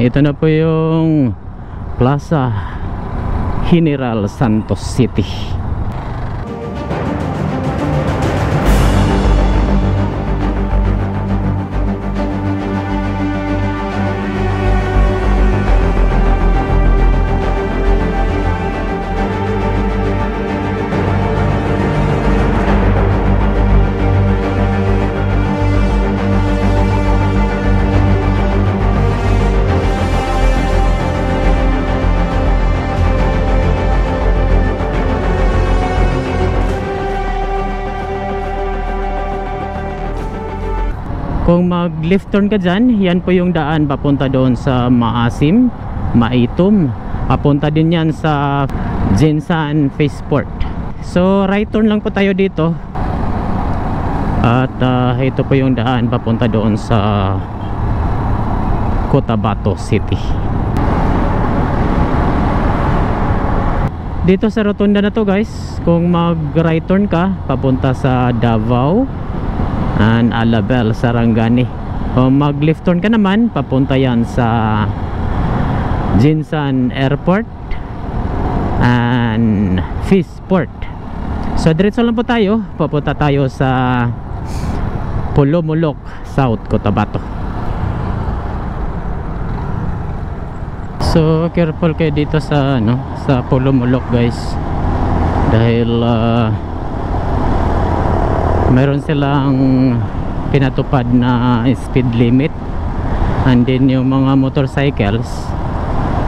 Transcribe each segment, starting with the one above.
ito na po yung Plaza General Santos City. Kung mag-left turn ka dyan, yan po yung daan papunta doon sa Maasim, Maitum. Papunta din yan sa Jinsan Faceport. So right turn lang po tayo dito. At ito po yung daan papunta doon sa Cotabato City. Dito sa rotunda na to guys, kung mag-right turn ka papunta sa Davao and Alabel, Sarangani. Kung mag-left turn ka naman, papunta yan sa Jinsan Airport and Faceport. So diretso lang po tayo, papunta tayo sa Pulumulok, South Cotabato. So careful kayo dito sa sa Pulumulok guys, dahil meron silang pinatupad na speed limit, and then yung mga motorcycles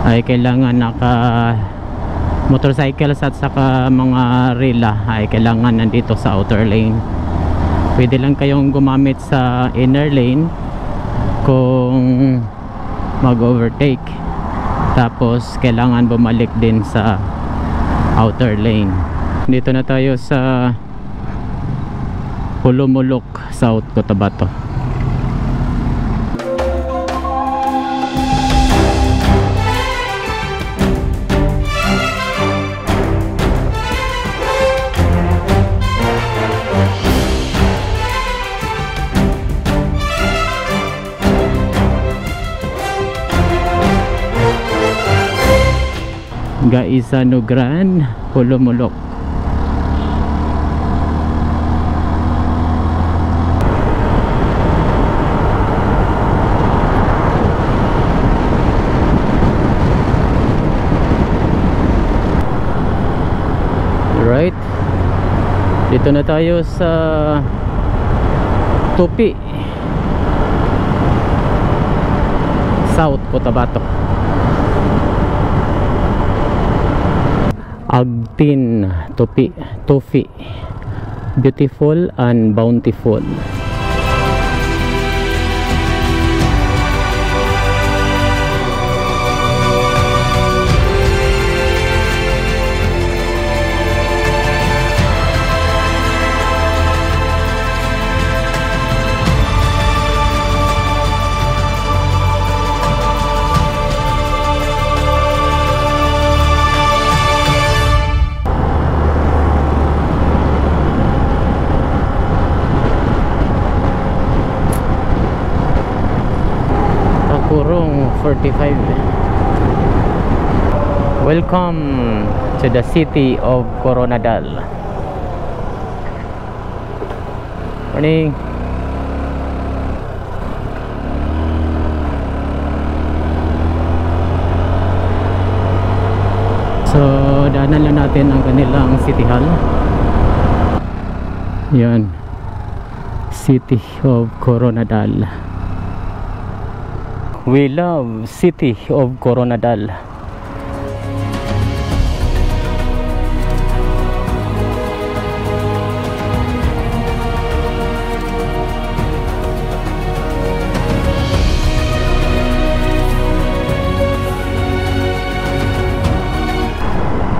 ay kailangan motorcycles at saka mga rila ay kailangan nandito sa outer lane. Pwede lang kayong gumamit sa inner lane kung mag-overtake, tapos kailangan bumalik din sa outer lane. Dito na tayo sa Pulumulok, South Cotabato. Gaisano Gran, Pulumulok. Right, dito na tayo sa Tupi, South Cotabato. Agtin, Tupi, beautiful and bountiful. Kurong 45. Welcome to the city of Coronadal. Morning. So daanan lang natin ang kanilang city hall. Yan, City of Coronadal. We love City of Coronadal.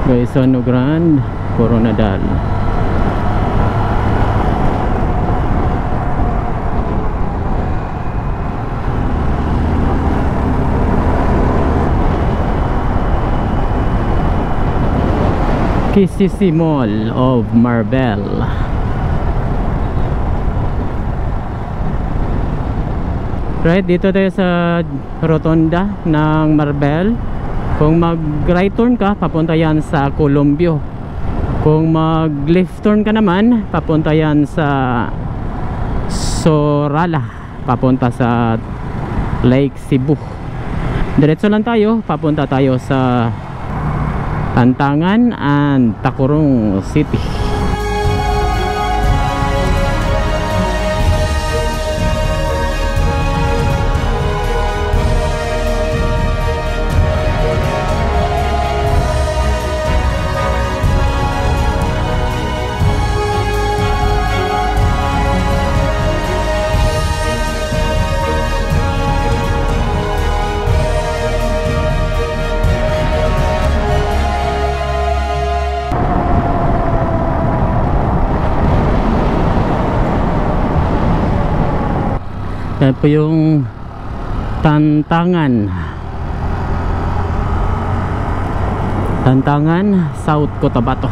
Gaisano Gran, Coronadal. KCC Mall of Marbel. Right, dito tayo sa rotonda ng Marbel. Kung mag right turn ka, papunta yan sa Columbio. Kung mag left turn ka naman, papunta yan sa Sorala, papunta sa Lake Cebu. Diretso lang tayo, papunta tayo sa Tantangan and Tacorong City. Yan po yung Tantangan South Cotabato.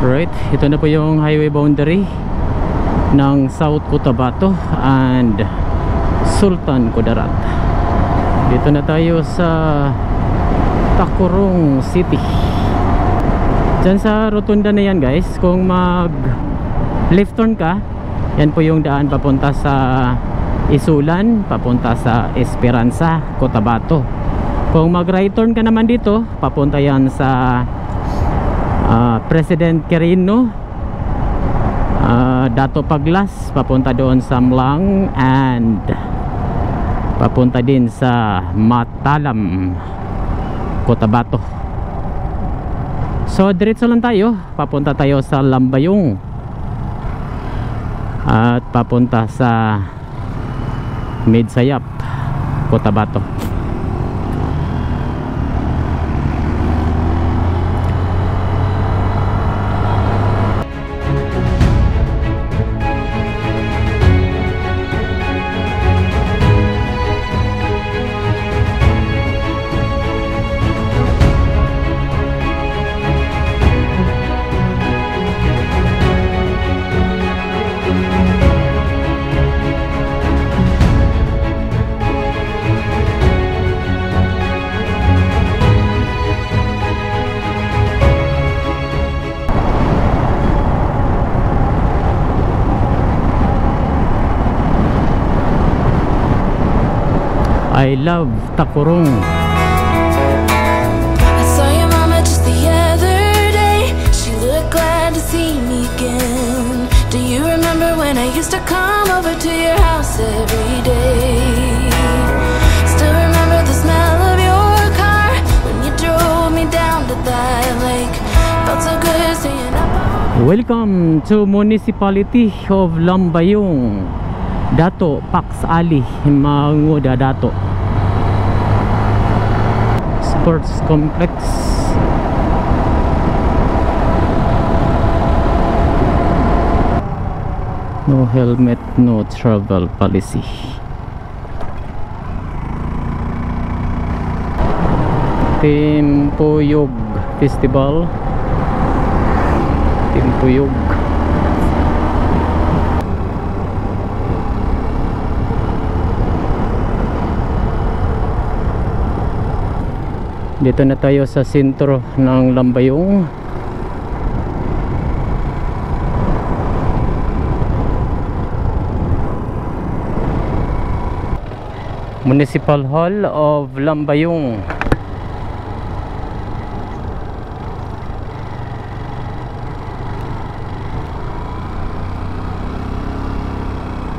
Right, ito na po yung highway boundary ng South Cotabato and Sultan Kudarat. Dito na tayo sa Tacorong City. Diyan sa rotunda na yan guys, kung mag left turn ka, yan po yung daan papunta sa Isulan, papunta sa Esperanza, Cotabato. Kung mag right turn ka naman dito, papunta yan sa President Quirino, Dato Paglas, papunta doon sa Mlang, and papunta din sa Matalam, Cotabato. So diretso lang tayo, papunta tayo sa Lambayong at papunta sa Midsayap, Cotabato. I love Tacorong. I saw your mama just the other day. She looked glad to see me again. Do you remember when I used to come over to your house every day? Still remember the smell of your car when you drove me down to that lake. Felt so good staying up. Welcome to Municipality of Lambayong, Dato Pax Ali, Manguda Dato Sports Complex. No helmet, no travel policy. Timpuyog Festival. Timpuyog. Dito na tayo sa sentro ng Lambayong. Municipal Hall of Lambayong.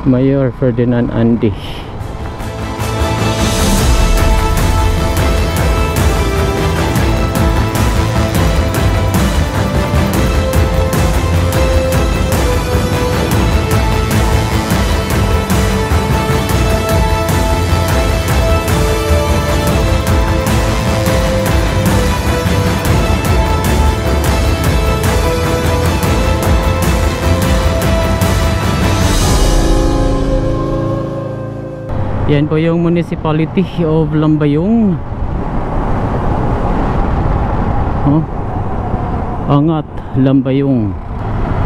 Mayor Ferdinand Andy. Yan po yung Municipality of Lambayong. Oh, Angat, Lambayong,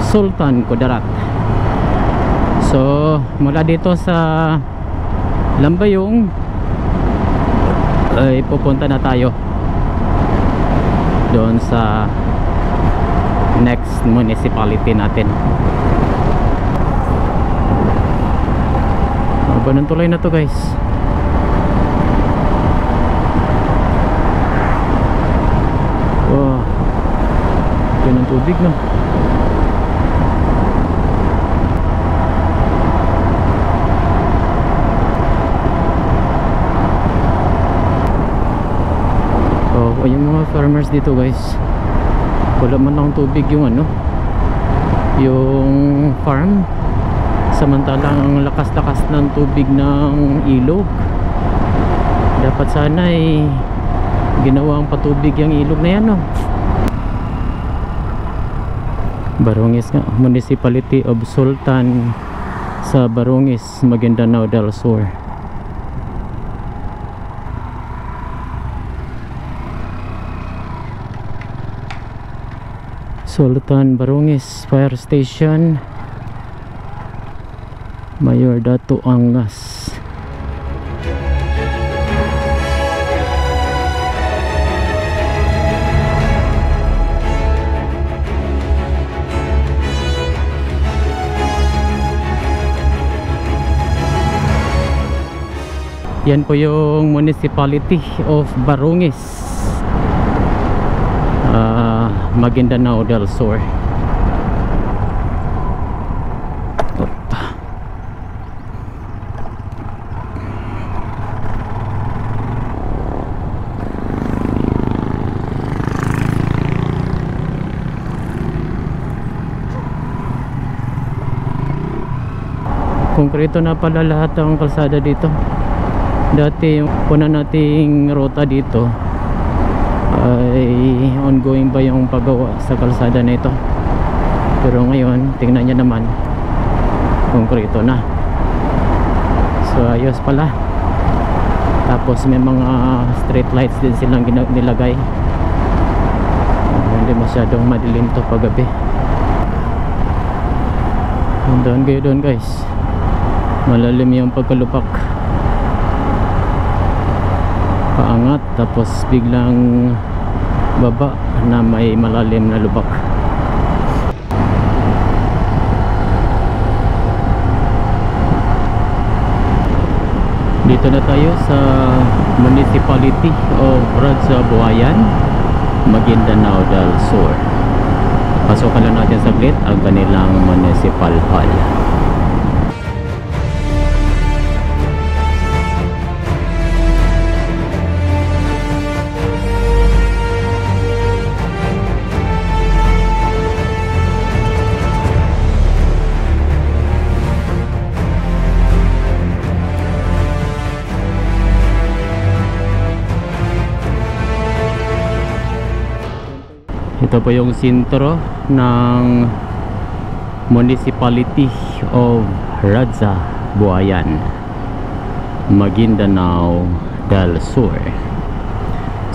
Sultan Kudarat. So mula dito sa Lambayong ay pupunta na tayo doon sa next municipality natin. Ganun tulay na to guys. Wow, ganun tubig no. Oh, yung mga farmers dito guys, wala man lang tubig yung ano, yung farm. Samantalang ang lakas-lakas ng tubig ng ilog. Dapat sana ay ginawang patubig yung ilog na yan no. Barongis nga, Municipality of Sultan sa Barongis, Maguindanao del Sur. Sultan Barongis Fire Station, Mayor Dato Angas. Yan po yung Municipality of Barongis, Maguindanao del Sur. Konkreto na pala lahat ng kalsada dito. Dati yung una nating ruta dito ay ongoing ba yung paggawa sa kalsada na ito, pero ngayon tingnan nyo naman, konkreto na. So ayos pala. Tapos may mga street lights din silang nilagay. Hindi masyadong madilim to paggabi. Doon kayo doon guys, malalim yung pagkalupak, paangat tapos biglang baba na may malalim na lubak. Dito na tayo sa Municipality of Radza Buayan, Maguindanao del Sur. Pasokan lang natin saglit ang kanilang municipal hall. Ito po yung sentro ng Municipality of Radza Buayan, Maguindanao del Sur.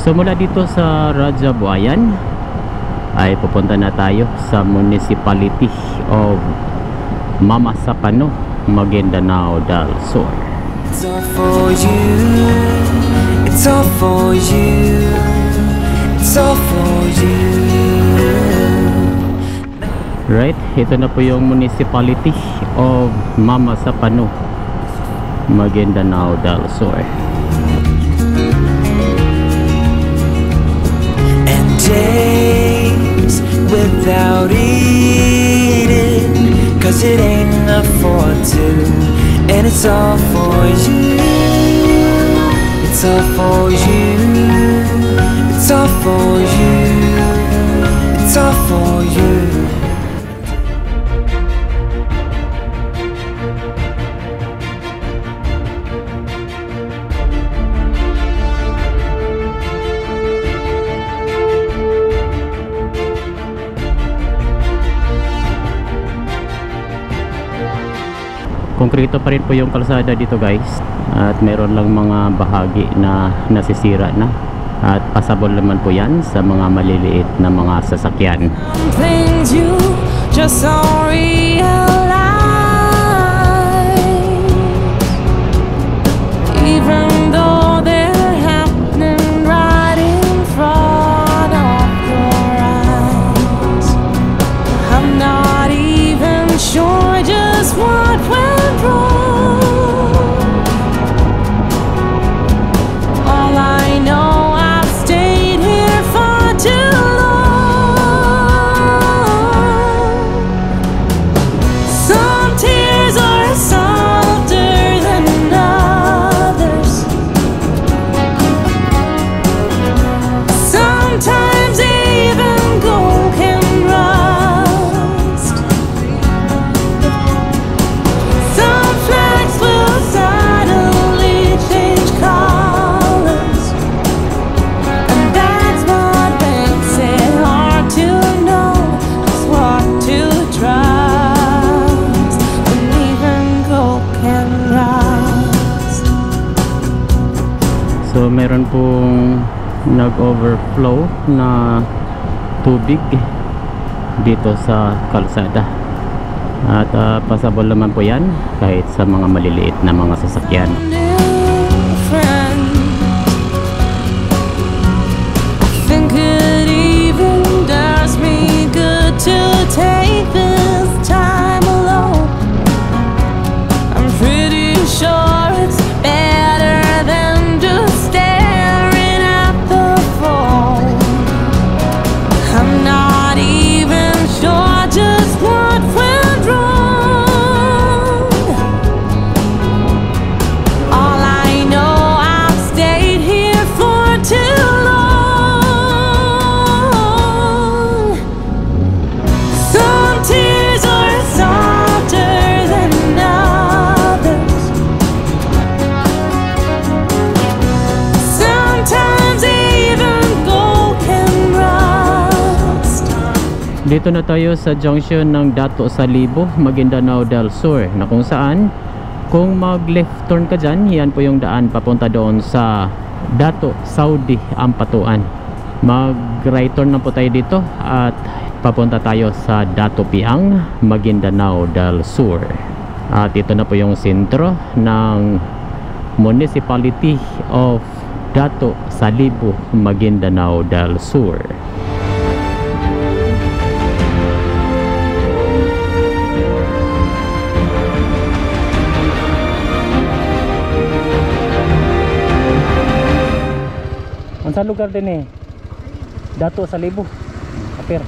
So mula dito sa Radza Buayan ay pupunta na tayo sa Municipality of Mama Sapano, Maguindanao del Sur. It's all for you, it's all for you, it's all for you. Right, ito na po yung Municipality of Mama Sapano, Maguindanao del Sur. And days without eating, 'cause it ain't enough for two. And it's all for you, it's all for you, it's all for you, it's all for you. Konkreto pa rin po yung kalsada dito guys, at meron lang mga bahagi na nasisira na, at passable naman po yan sa mga maliliit na mga sasakyan. Things you just don't realize, even though they're happening right in front of your eyes. I'm not even sure just what went wrong. All I know, I've stayed here for too long. Some tears are softer than others. Sometimes even gold can rust. Some flags will suddenly change colors, and that's what makes it hard to know just what to trust. When even gold can rust. So meron pong nag-overflow na tubig dito sa kalsada, at passable naman po yan kahit sa mga maliliit na mga sasakyan. New friend, I think it even does me good to take this time alone. I'm pretty sure it's better than just staring at the phone. I'm not even sure just what went wrong. All I know, I've stayed here for too long. Some tears are softer than others. Sometimes even gold can rust. Dito na tayo sa junction ng Dato Salibo, Maguindanao del Sur, na kung saan kung mag left turn ka dyan, yan po yung daan papunta doon sa Dato Saudi Ampatuan. Mag right turn na po tayo dito at papunta tayo sa Dato Piang, Maguindanao del Sur. At ito na po yung sentro ng Municipality of Dato Salibo, Maguindanao del Sur. Ang sa lugar din eh, Dato Salibo. Apir.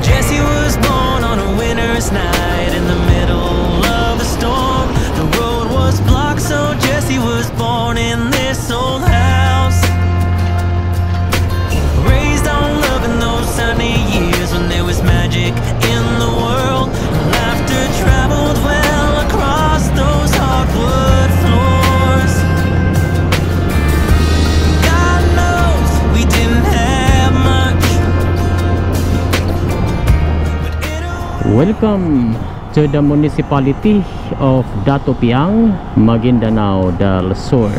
Jesse was born on a winter's night in the middle of a storm. The road was blocked, so Jesse was born in this old house. Raised on love in those sunny years when there was magic in the world. Laughter traveled well across those hardwood floors. God knows we didn't have much, but it all Welcome to the Municipality of Dato Piang, Maguindanao del Sur.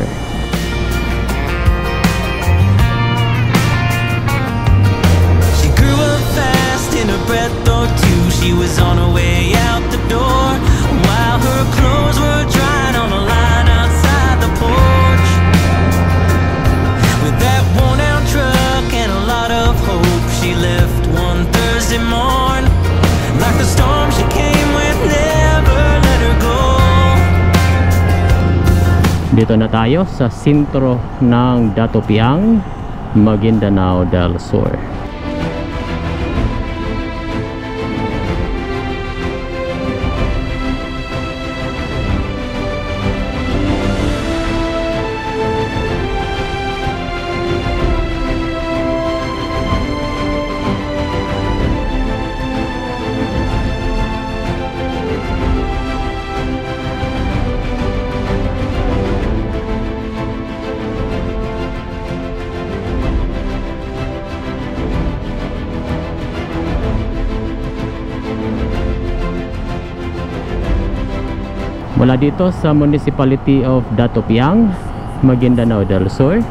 She grew up fast in a breath or two. She was on her way out the door while her clothes were drying on a line outside the porch. With that worn out truck and a lot of hope, she left one Thursday morn. Like the storm she came with, never let her go. Dito na tayo sa sentro ng Dato Piang, Maguindanao del Sur. Mula dito sa Municipality of Datopiang, Maguindanao del Sur,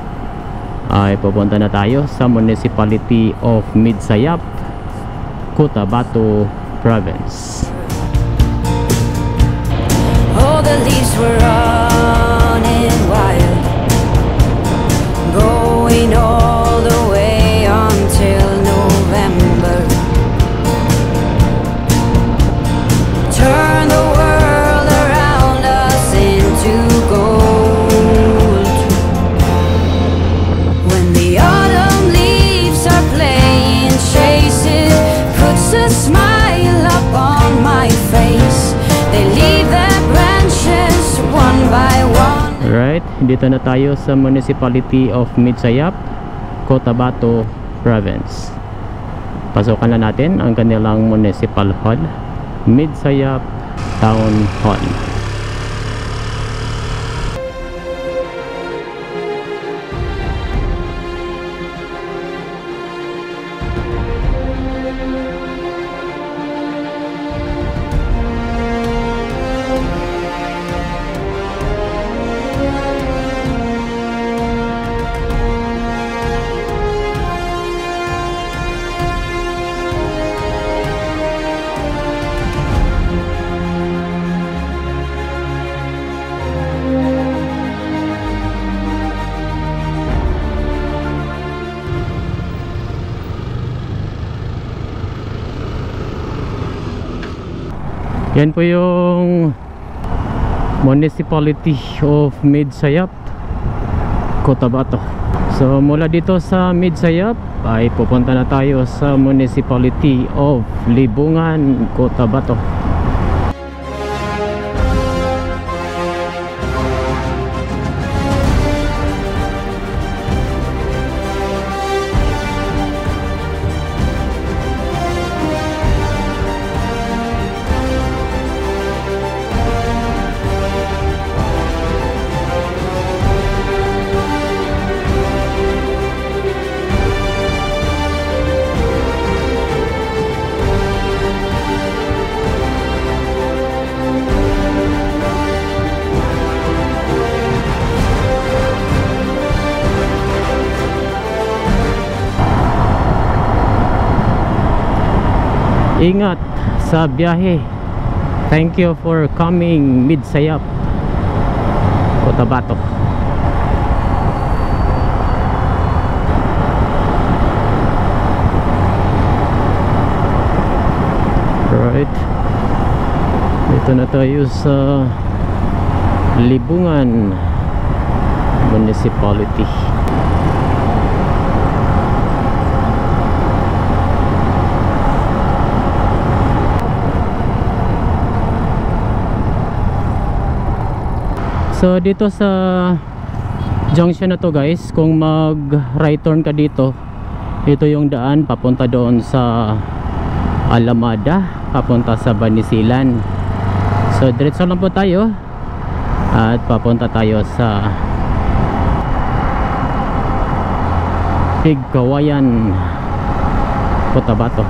ay pupunta na tayo sa Municipality of Midsayap, Cotabato Province. All the leaves were running wild, going all the way until November. Turn the world around us into gold. When the autumn leaves are playing chase, it puts a smile up on my face. They leave their branches one by one. Alright, dito na tayo sa Municipality of Midsayap, Cotabato Province. Pasokan na natin ang kanilang Municipal Hall, Midsayap Town Hall. Yan po yung Municipality of Midsayap, Cotabato. So mula dito sa Midsayap ay pupunta na tayo sa Municipality of Libungan, Cotabato. Ingat sa biyahe. Thank you for coming Midsayap, Cotabato. Right. Dito na tayo sa Libungan Municipality. So dito sa junction na to guys, kung mag right turn ka dito, ito yung daan papunta doon sa Alamada, papunta sa Banisilan. So diretso lang po tayo at papunta tayo sa Pigkawayan, Cotabato.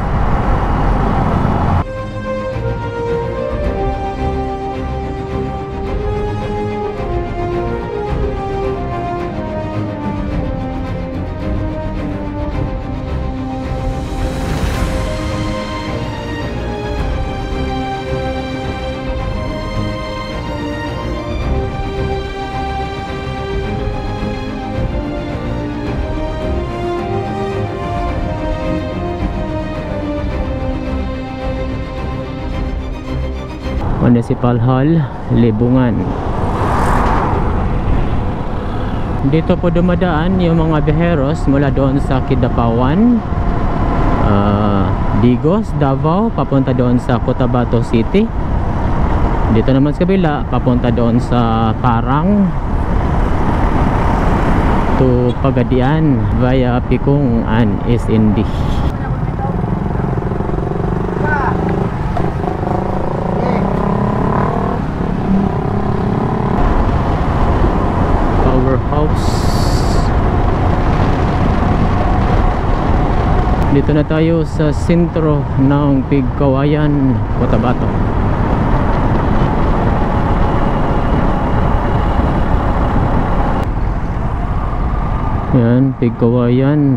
Municipal Hall, Libungan. Dito po dumadaan yung mga biyaheros mula doon sa Kidapawan, Digos, Davao, papunta doon sa Cotabato City. Dito naman sa kabila, papunta doon sa Parang to Pagadian via Pikong and SND. Dito na tayo sa sentro ng Pigkawayan, Cotabato. Yan, Pigkawayan.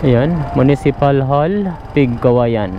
Ayan, Municipal Hall, Pigkawayan.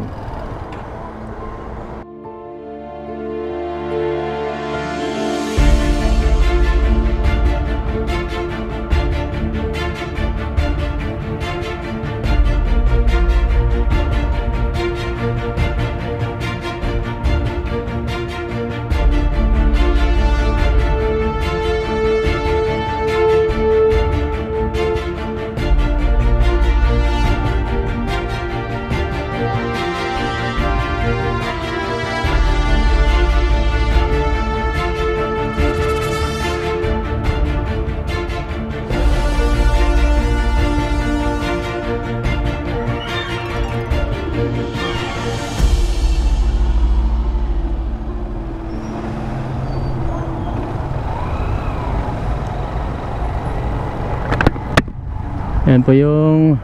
Yan po yung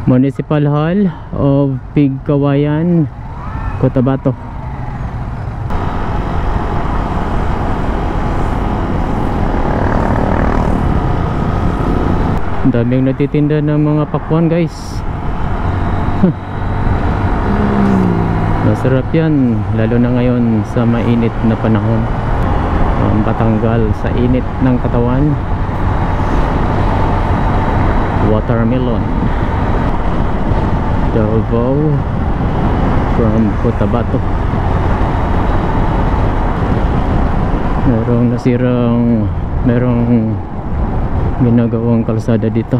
Municipal Hall of Pigkawayan, Cotabato. Ang daming natitinda ng mga pakwan, guys. Masarap yan, lalo na ngayon sa mainit na panahon. Patanggal sa init ng katawan. Watermelon, Davao from Cotabato. merong ginagawang kalsada dito.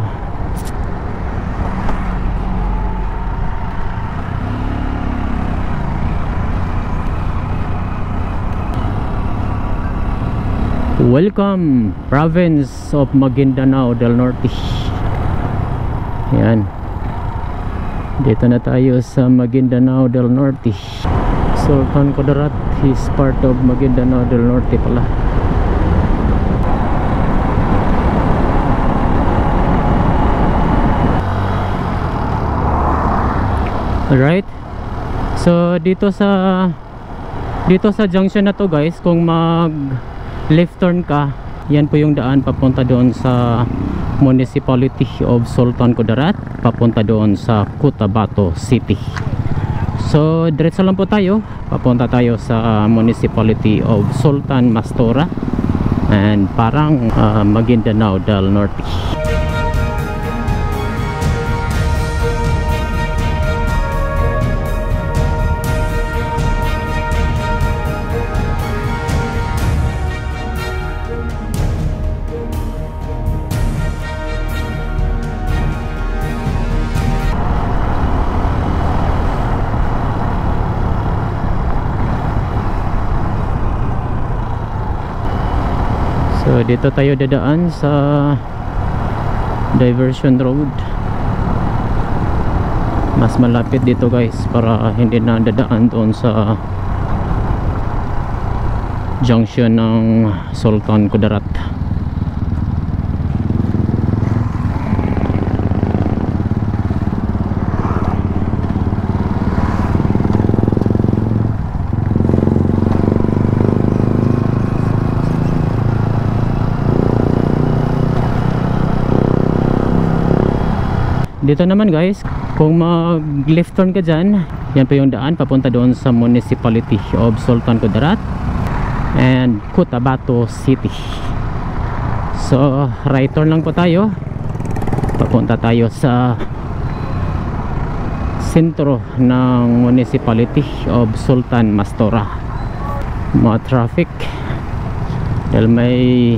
Welcome, province of Maguindanao del Norte. Yan, dito na tayo sa Maguindanao del Norte. Sultan Kudarat is part of Maguindanao del Norte pala. Alright, so dito sa junction na to, guys, kung mag left turn ka, yan po yung daan papunta doon sa Municipality of Sultan Kudarat, papunta doon sa Cotabato City. So diretso lang po tayo, papunta tayo sa Municipality of Sultan Mastora and parang Maguindanao del Norte. So dito tayo dadaan sa diversion road. Mas malapit dito, guys, para hindi na dadaan doon sa junction ng Sultan Kudarat. Dito naman, guys, kung mag left turn ka dyan, yan po yung daan papunta doon sa Municipality of Sultan Kudarat and Cotabato City. So right turn lang po tayo, papunta tayo sa sentro ng Municipality of Sultan Mastora. Mga traffic dahil may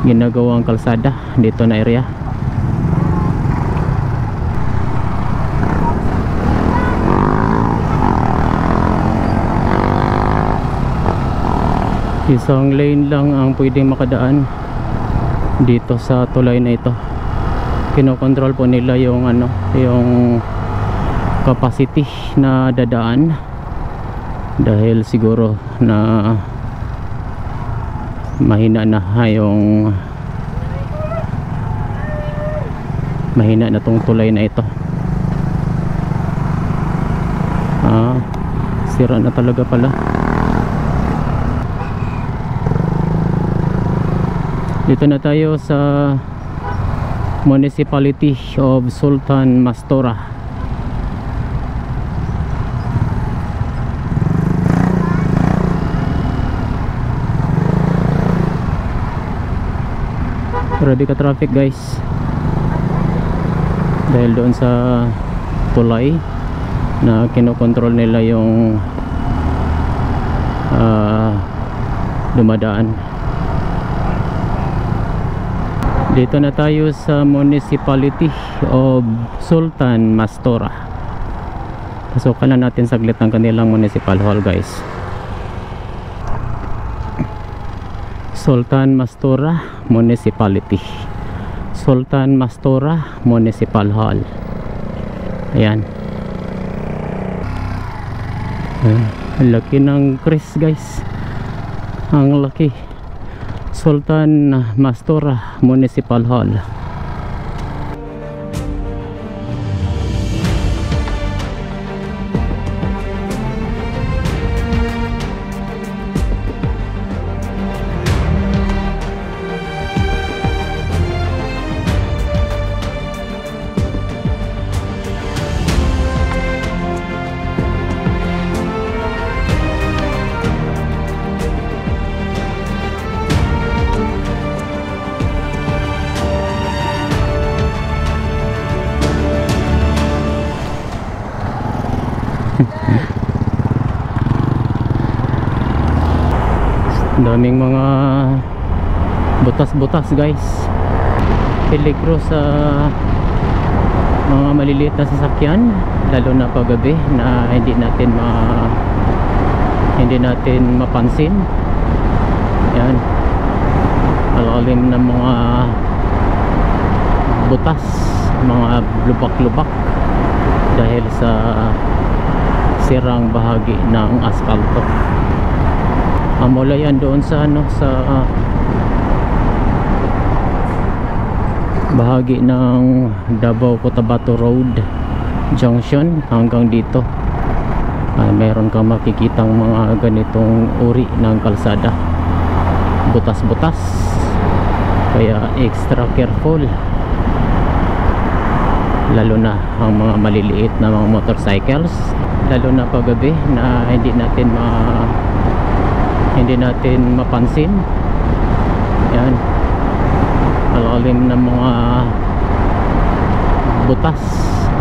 ginagawang kalsada dito na area. Isang lane lang ang pwedeng makadaan dito sa tulay na ito. Kinokontrol po nila yung yung capacity na dadaan dahil siguro na mahina na tong tulay na ito. Sira na talaga pala. Dito na tayo sa Municipality of Sultan Mastura. Grabe ka traffic guys, dahil doon sa tulay na kinokontrol nila yung dumadaan. Dito na tayo sa Municipality of Sultan Mastura. Pasukan na natin saglit ang kanilang municipal hall guys. Sultan Mastura Municipality, Sultan Mastura Municipal Hall. Ayan. Ang laki ng Chris guys, ang laki. Sultan Mastura Municipal Hall. Daming mga butas-butas guys, peligro sa mga maliliit na sasakyan, lalo na paggabi na hindi natin mapansin. Yan, alalim ng mga butas, mga lubak-lubak dahil sa sirang bahagi ng asfalto. Mula yan doon sa bahagi ng Davao Cotabato Road Junction hanggang dito. Mayroon kang makikitang mga ganitong uri ng kalsada, butas-butas, kaya extra careful, lalo na ang mga maliliit na mga motorcycles, lalo na paggabi na hindi natin mapansin. Yan, alalim ng mga butas,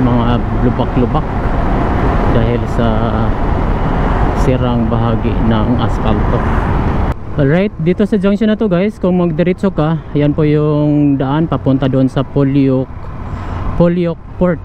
mga lubak-lubak dahil sa sirang bahagi ng asfalto. Alright, dito sa junction na to guys, kung magdiretso ka, yan po yung daan papunta doon sa Polyok Port.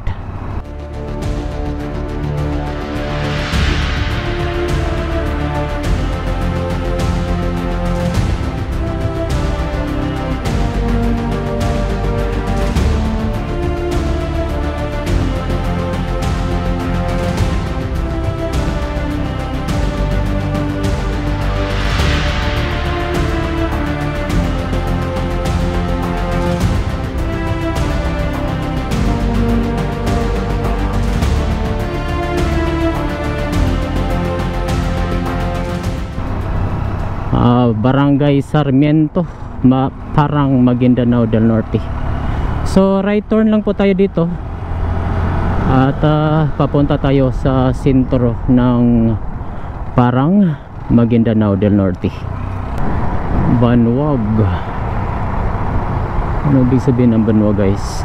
Barangay Sarmiento, Parang, Maguindanao del Norte. So right turn lang po tayo dito at papunta tayo sa sentro ng Parang, Maguindanao del Norte. Banwag. Ano ibig sabihin ng Banwag guys?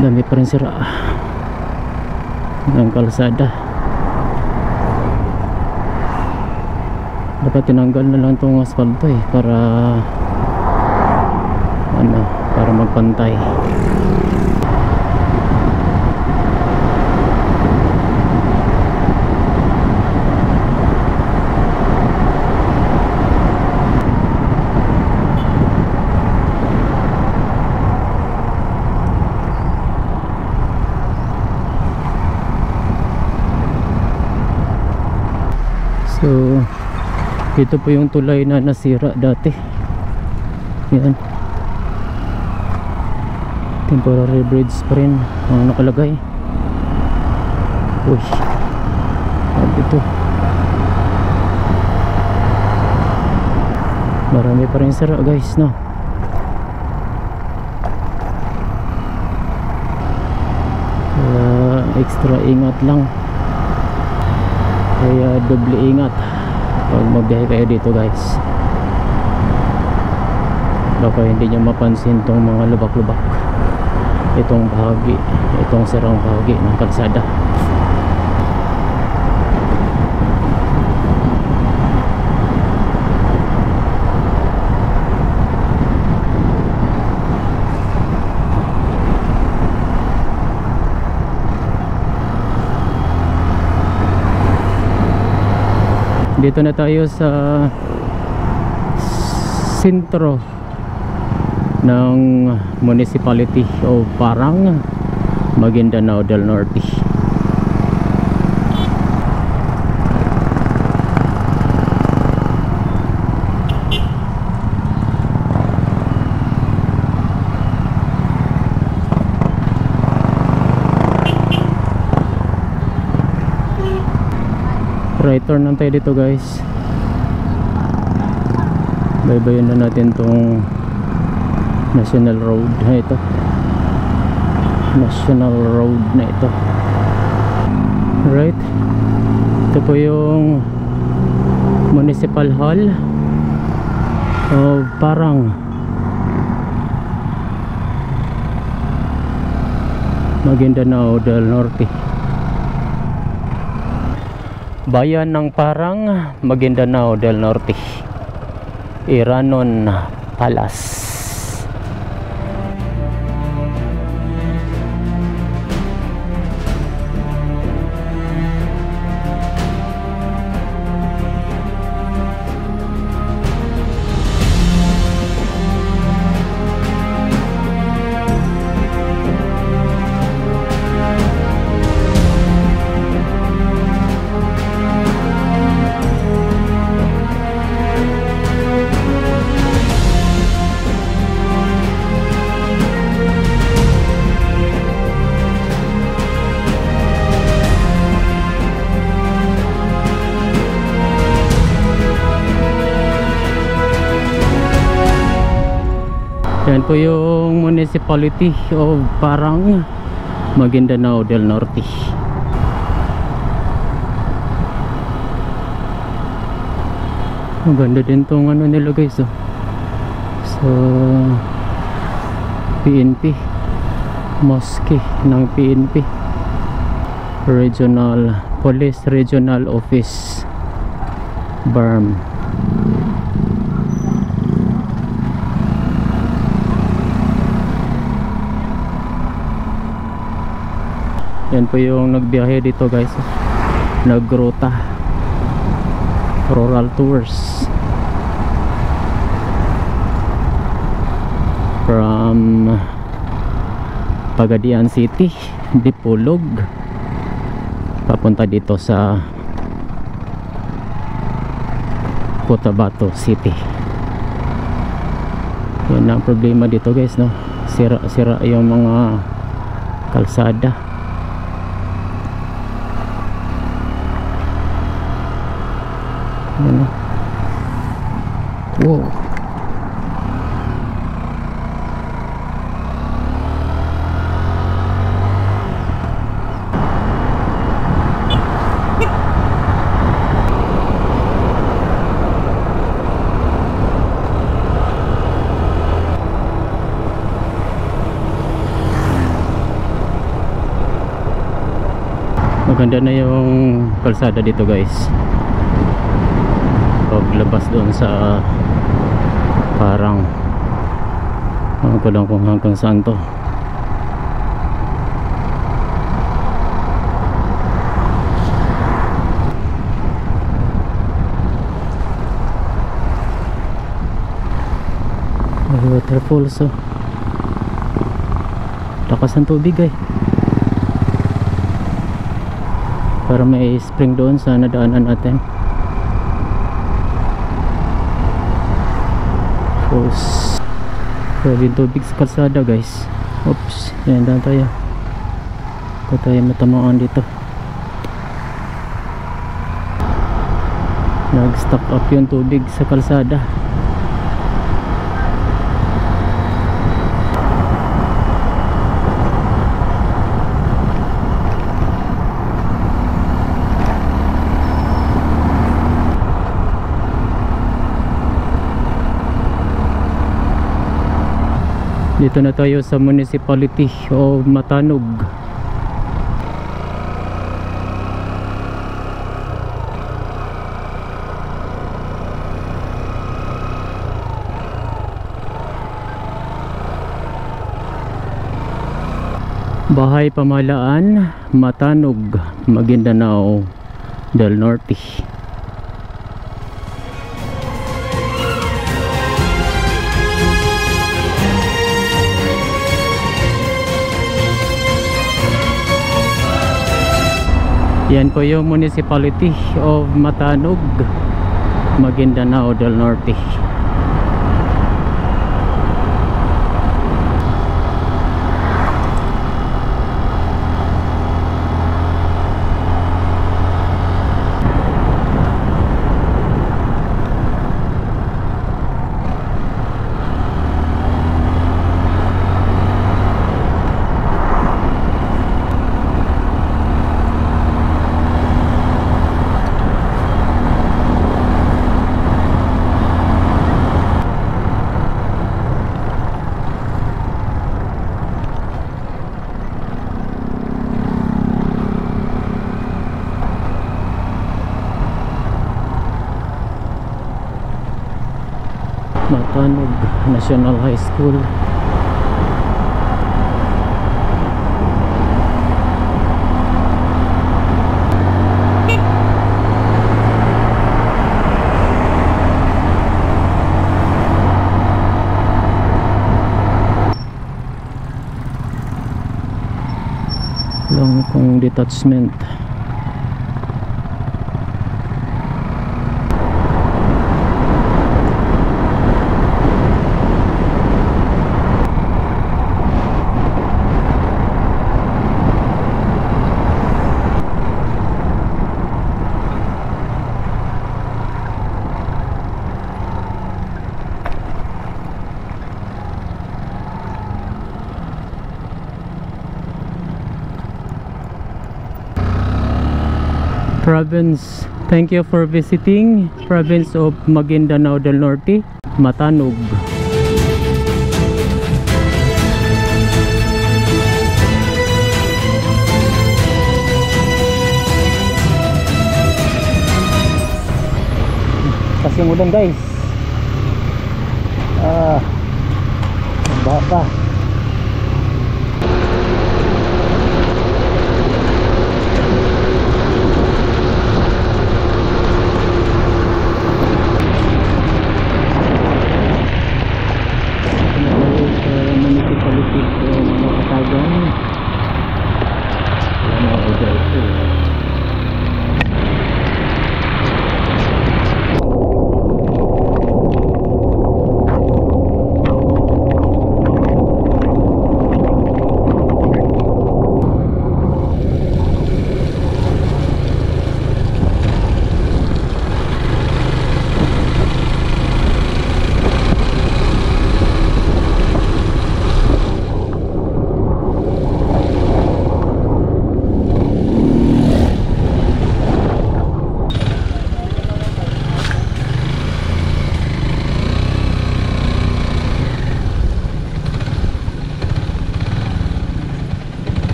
Dami pa rin sira ng kalsada. Dapat tinanggal na lang itong asfalto para magpantay. So ito po yung tulay na nasira dati. Yan. Temporary bridge pa rin ang nakalagay. Uy, dito marami pa rin sira guys, no? Kaya extra ingat lang, kaya doble ingat pag magbiyahe kayo dito guys. Baka hindi nyo mapansin tong mga lubak-lubak, itong bahagi, itong sirang bahagi ng kalsada. Dito na tayo sa sentro ng municipality o Parang, Maguindanao del Norte. Right turn lang tayo dito guys. Baybayin na natin tong National Road na ito. National Road na ito. Right. Ito po yung Municipal Hall of Parang, Maguindanao del Norte. Bayan ng Parang, Maguindanao del Norte. Iranon Palace. Yan po yung Municipality of Parang, Maguindanao del Norte. Ang ganda din tong ano nila guys, oh. So PNP, mosque ng PNP, Regional Police Regional Office, BARM. Yan po yung nagbiyahe dito guys, nagruta, rural tours from Pagadian City, Dipolog, papunta dito sa Cotabato City. Yan ang problema dito guys, no? Sira yung mga kalsada. Ano? Wow. Maganda na yung kalsada dito guys. Paglabas doon sa Parang, ano ko lang kung hanggang saan to. May waterfalls, oh. Lakas ng tubig eh. Para may spring doon sa nadaanan natin. Grabe yung tubig sa kalsada guys. Oops, yan lang tayo. Kung tayo matamaan dito. Nag-stock up yung tubig sa kalsada. Dito na tayo sa Municipality of Matanog. Bahay Pamahalaan, Matanog, Maguindanao del Norte. Yan po yung Municipality of Matanog, Maguindanao del Norte. Matanog National High School. Longkong Detachment. Province. Thank you for visiting Province of Maguindanao del Norte, Matanog. Kasing ulan guys. Baba.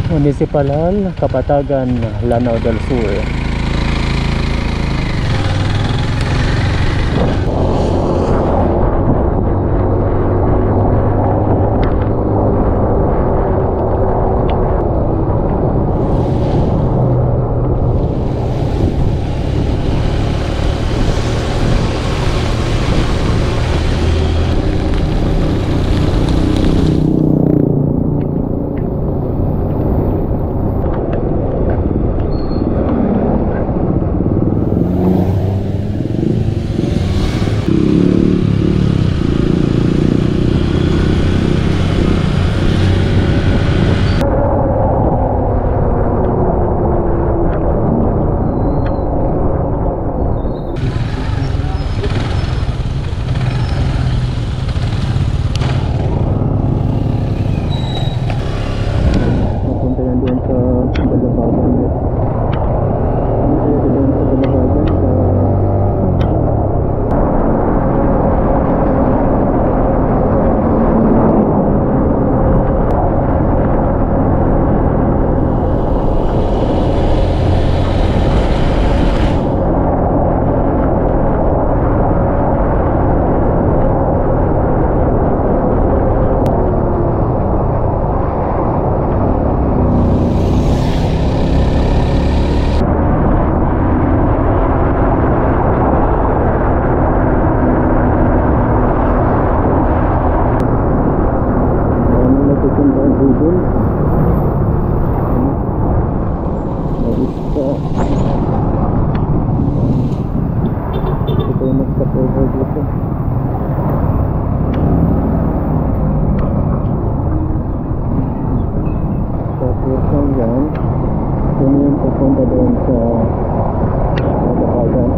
Municipal Hall, Kapatagan, Lanao del Sur. budol. Marista. Ito yung magka-cover dito. Tapos hanggang kung yung pupunta doon sa Dapagan.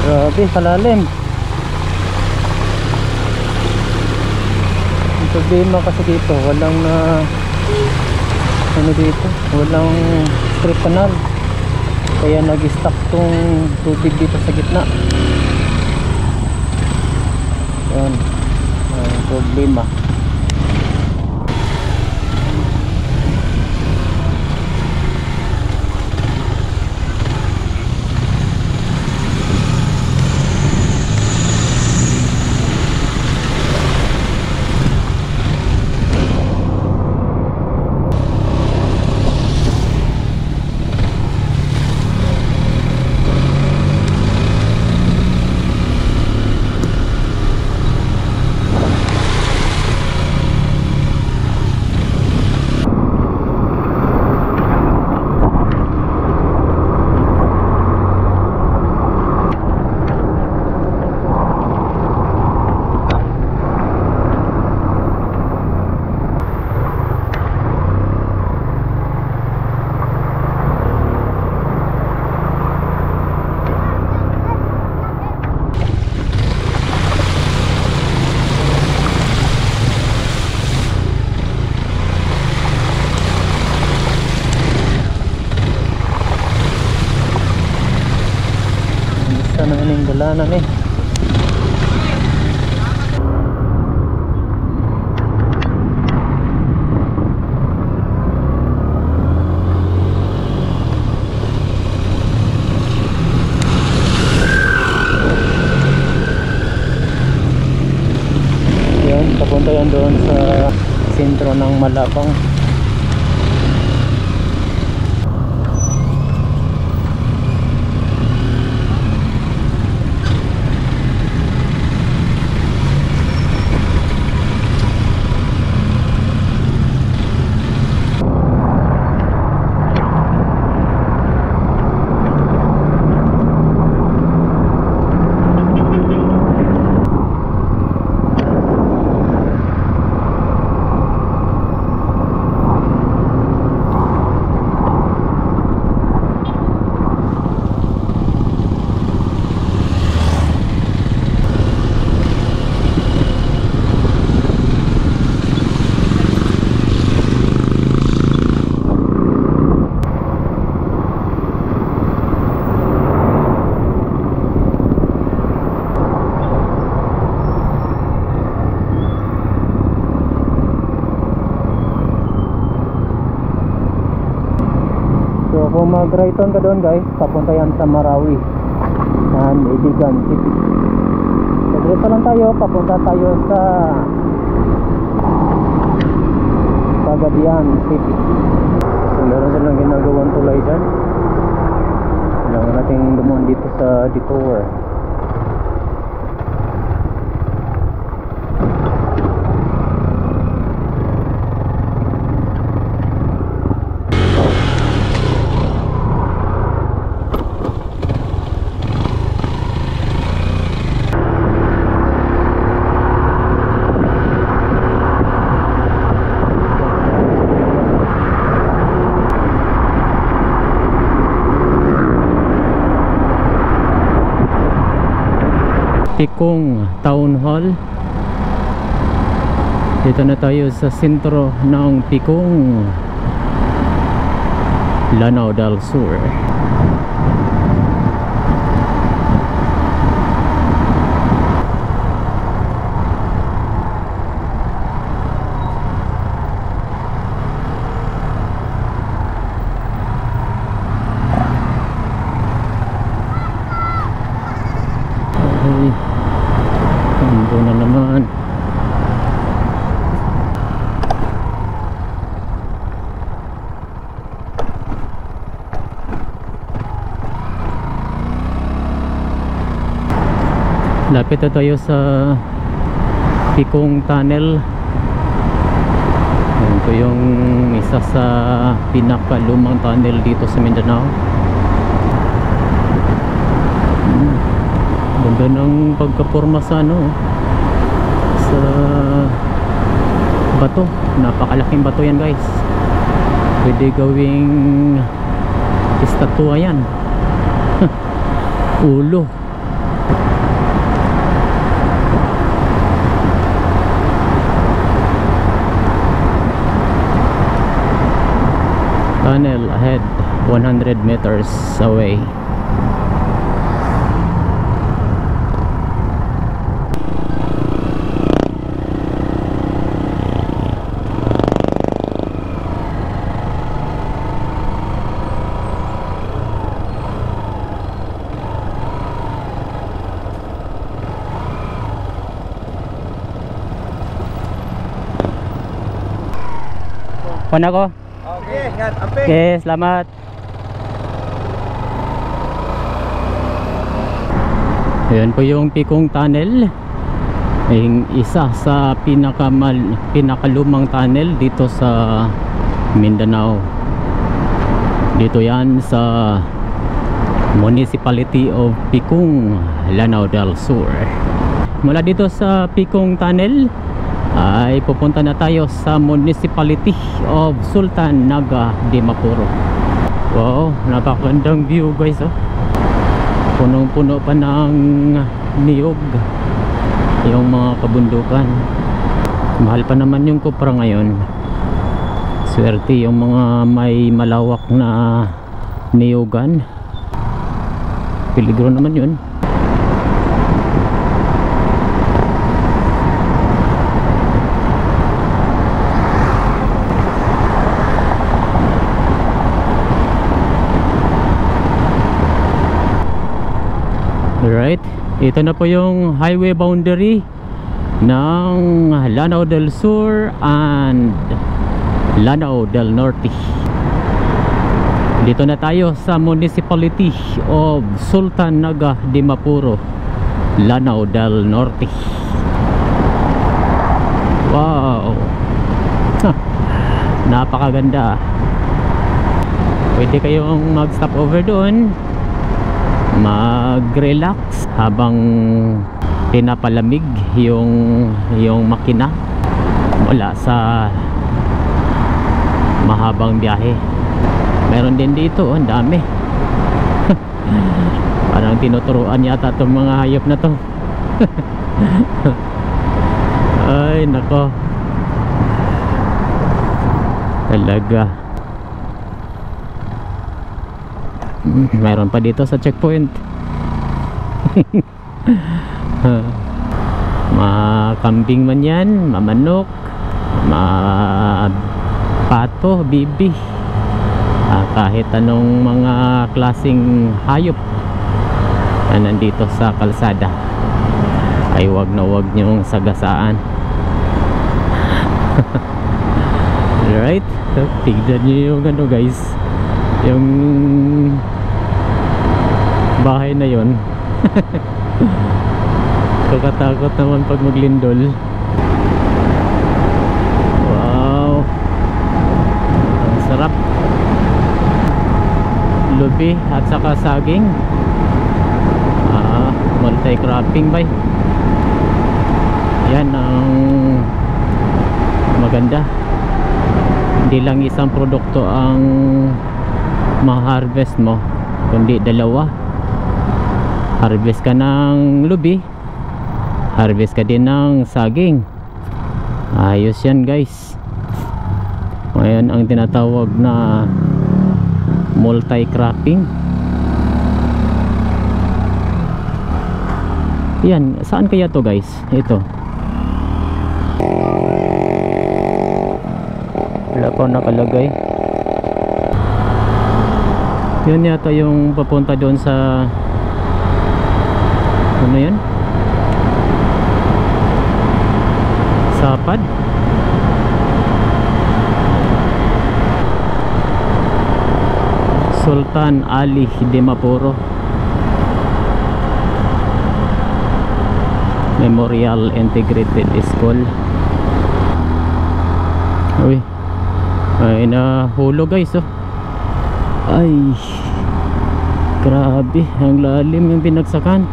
Grabe, kalalim. Ang problema kasi dito, walang ano dito, walang strip canal. Kaya nag-stuck tong tubig dito sa gitna. Yan, ang problema. Sana ning dalanan eh. Yan, papunta yan doon sa sentro ng Malabang. So kung mag-right on ka doon guys, papunta yan sa Marawi and Iligan City. So dito lang tayo, papunta tayo sa Cagayan City. So meron silang ginagawang tulay dyan. Kailangan natin dumaan dito sa detour. Pikong Town Hall. Dito na tayo sa sentro ng Pikong, Lanao del Sur. Lapit na tayo sa Pikong Tunnel. Yan po yung isa sa pinakalumang tunnel dito sa Mindanao. Ganda ng pagkaporma sa ano, sa bato. Napakalaking bato yan guys. Pwede gawing estatwa yan. Ulo. Tunnel ahead, 100 meters away. Pan ako? Okay, ingat, amping. Okay, selamat. Ayan po yung Pikong Tunnel. Yung isa sa pinakalumang tunnel dito sa Mindanao. Dito yan sa Municipality of Pikong, Lanao del Sur. Mula dito sa Pikong Tunnel ay pupunta na tayo sa Municipality of Sultan Naga Dimapuro. Wow, napakagandang view guys, oh. Punong-puno pa ng niyog yung mga kabundukan. Mahal pa naman yung kupra ngayon. Swerte yung mga may malawak na niyogan. Peligro naman yun. Alright, ito na po yung highway boundary ng Lanao del Sur and Lanao del Norte. Dito na tayo sa Municipality of Sultan Naga Dimapuro, Lanao del Norte. Wow, napakaganda. Pwede kayong mag stop over doon, mag-relax habang pinapalamig yung makina mula sa mahabang biyahe. Meron din dito, ang dami. Parang tinuturuan yata itong mga hayop na to. Ay nako, talaga. Meron pa dito sa checkpoint. Makambing man yan, mamanok, pato, bibi, kahit anong mga klaseng hayop na nandito sa kalsada ay wag na wag niyong sagasaan. Alright, so, tignan niyo yung ano guys, yung bahay na yon. Kakatakot naman pag maglindol. Wow, ang sarap. Lubi at saka saging, multi-cropping bay. Yan ang maganda. Hindi lang isang produkto ang ma-harvest mo, kundi dalawa. Harvest ka ng lubi, harvest ka din ng saging. Ayos yan guys. Ngayon ang tinatawag na multi-cropping. Yan, saan kaya to guys? Ito wala pa nakalagay. Yun yata yung papunta doon sa ano yan? Sapad. Sultan Ali Dimapuro. Memorial Integrated School. Uy, ay nahulog guys, oh. Ay, grabe, ang lalim yung binagsakan.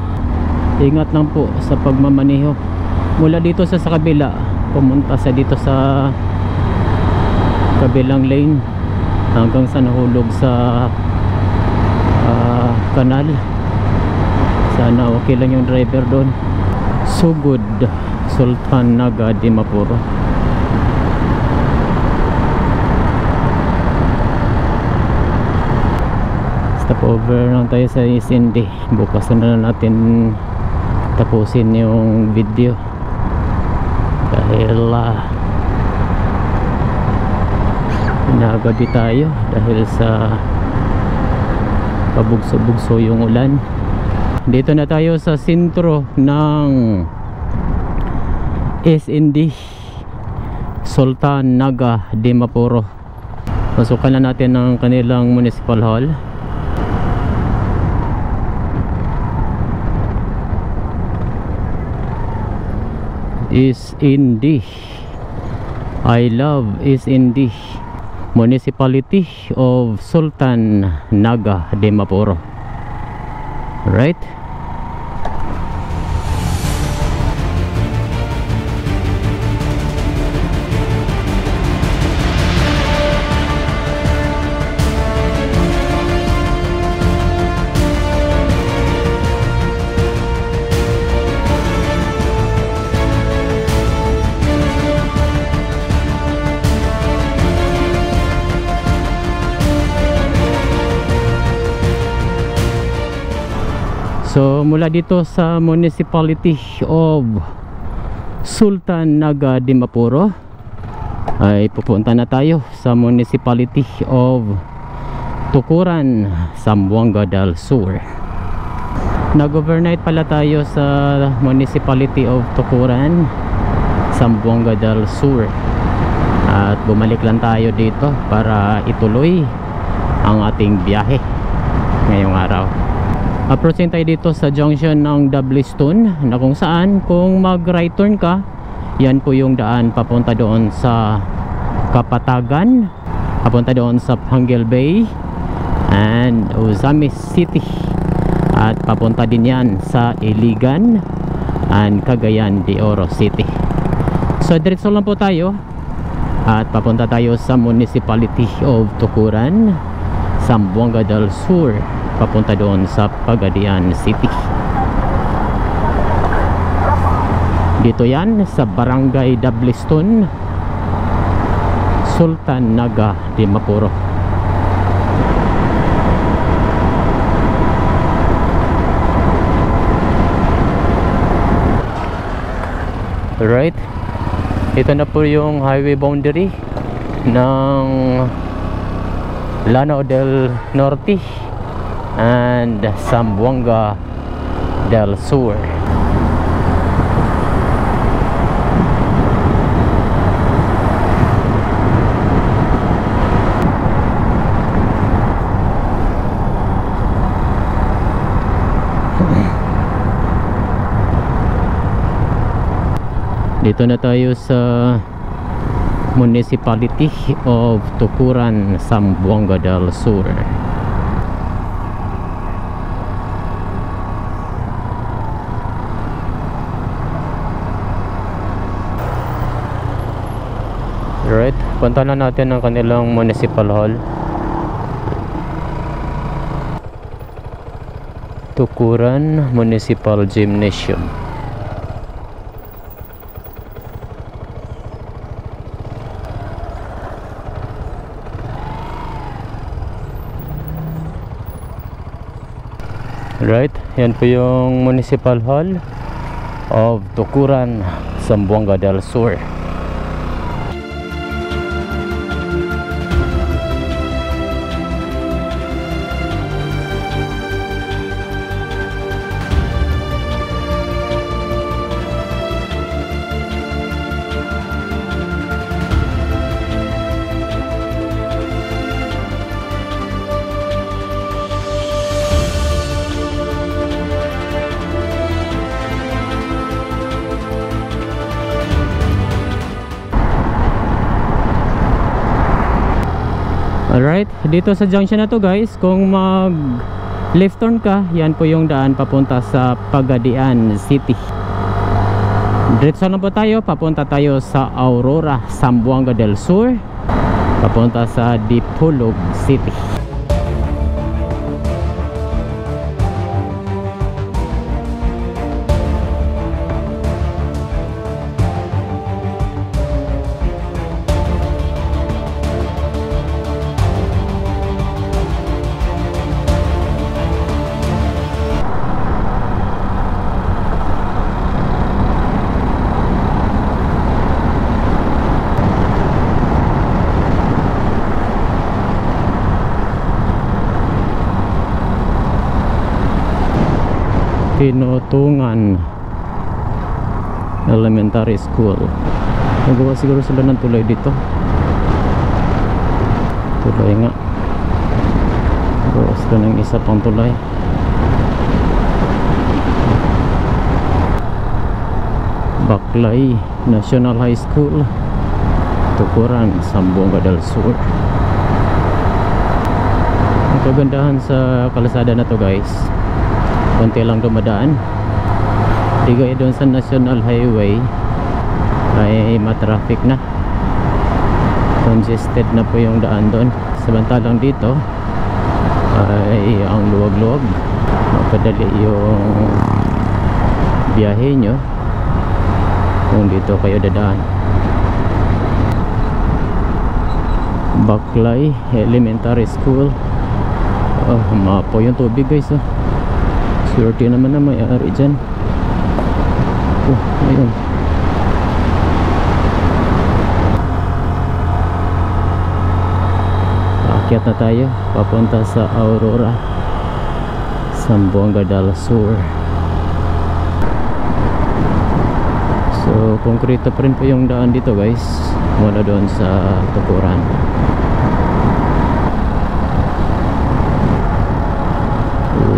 Ingat lang po sa pagmamaneho. Mula dito sa kabila, pumunta sa dito sa kabilang lane hanggang sa nahulog sa kanal. Sana okay lang yung driver doon. Sugod, Sultan Naga, Dimapuro. Stop over lang tayo sa SND. Bukas na natin tapusin yung video dahil nagabi tayo dahil sa pabugso-bugso yung ulan. Dito na tayo sa sentro ng SND, Sultan Naga, Dimapuro. Pasukan na natin ang kanilang municipal hall. SND, I love SND, Municipality of Sultan Naga, Dimapuro. Right? So mula dito sa Municipality of Sultan Naga, Dimapuro ay pupunta na tayo sa Municipality of Tukuran, Zamboanga del Sur. Nag-overnight pala tayo sa Municipality of Tukuran, Zamboanga del Sur, at bumalik lang tayo dito para ituloy ang ating biyahe ngayong araw. Approaching tayo dito sa junction ng Doubleystone, na kung saan kung mag right turn ka, yan po yung daan papunta doon sa Kapatagan, papunta doon sa Panguil Bay and Ozamis City, at papunta din yan sa Iligan and Cagayan de Oro City. So diretso lang po tayo at papunta tayo sa Municipality of Tukuran, Zamboanga del Sur, papunta doon sa Cagayan City. Dito yan sa Barangay Doubleystone, Sultan Naga, Dimapuro. Alright, ito na po yung highway boundary ng Lanao del Norte and Zamboanga del Sur. Dito na tayo sa Municipality of Tukuran, Zamboanga del Sur. Right, punta na natin ang kanilang municipal hall. Tukuran Municipal Gymnasium. Right, yan po yung municipal hall of Tukuran, Zamboanga del Sur. Alright, dito sa junction na to guys, kung mag left turn ka, yan po yung daan papunta sa Pagadian City. Diretso lang po tayo, papunta tayo sa Aurora, Zamboanga del Sur, papunta sa Dipolog City. Pinutungan Elementary School. Nagawa siguro sila ng tulay dito. Tulay nga. Nagawa sila ng isa pang tulay. Baklay National High School, Tukuran, Zamboanga del Sur. Ang kagandahan sa kalsada na to guys, konti lang dumadaan. Di gaya doon sa National Highway ay matraffic na, congested na po yung daan doon. Samantalang dito ay ang luwag-luwag, mapadali yung biyahe nyo kung dito kayo dadaan. Baklay Elementary School. Oh, mapo yung tubig guys. Oh, swerte naman na may-ari dyan. Oh, ayun. Paakyat na tayo papunta sa Aurora, Zamboanga del Sur. So konkreto pa rin po yung daan dito guys, mula doon sa Tukuran.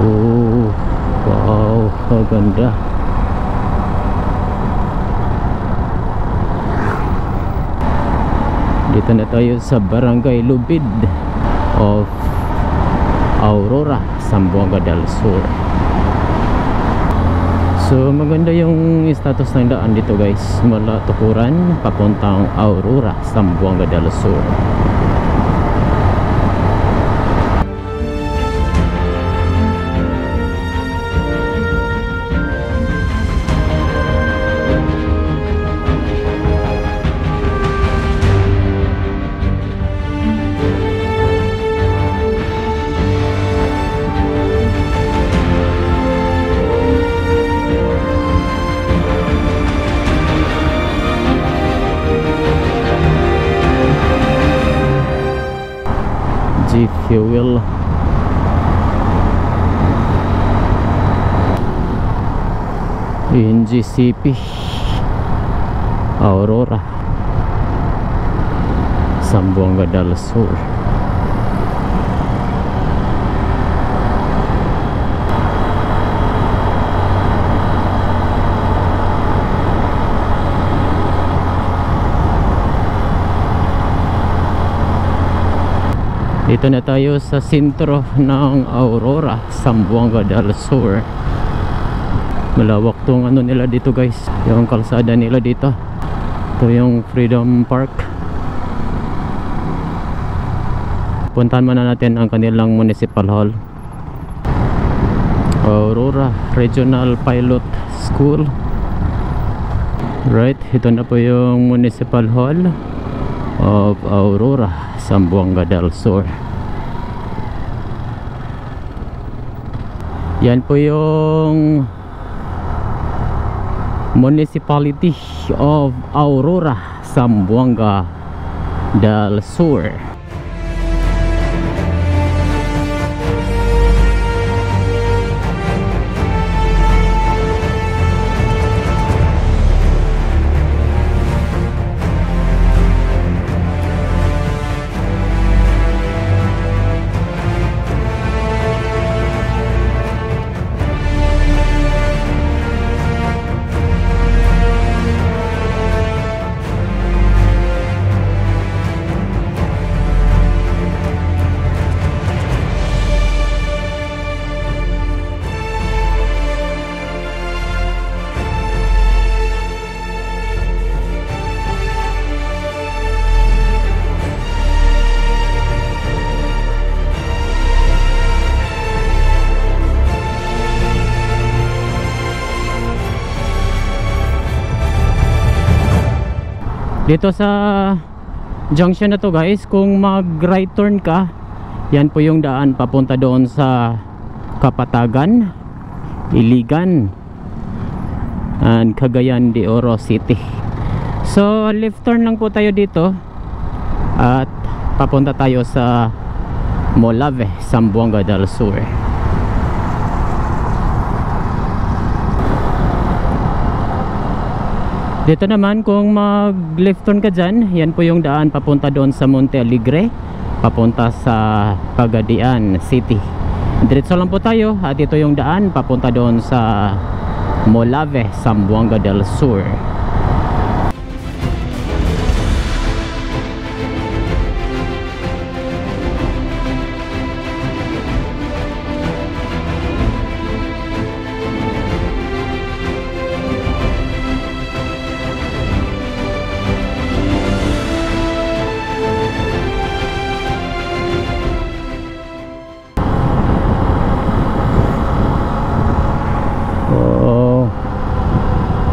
Oh, wow, kaganda. Dito na tayo sa Barangay Lubid of Aurora, Zamboanga del Sur. So maganda yung status ng daan dito guys, mula Tukuran papuntang Aurora, Zamboanga del Sur. Fuel. NGCP Aurora, Zamboanga del Sur. Dito na tayo sa sentro ng Aurora, Zamboanga del Sur. Malawak tong ano nila dito guys, yung kalsada nila dito. Ito yung Freedom Park. Puntahan muna natin ang kanilang municipal hall. Aurora Regional Pilot School. Right, ito na po yung municipal hall of Aurora, Zamboanga del Sur. Yan po yung Municipality of Aurora, Zamboanga del Sur. Dito sa junction na to guys, kung mag right turn ka, yan po yung daan papunta doon sa Kapatagan, Iligan and Cagayan de Oro City. So left turn lang po tayo dito at papunta tayo sa Molave, Zamboanga del Sur. Dito naman kung mag left turn ka dyan, yan po yung daan papunta doon sa Monte Alegre, papunta sa Pagadian City. Diretso lang po tayo at ito yung daan papunta doon sa Molave, Zamboanga del Sur.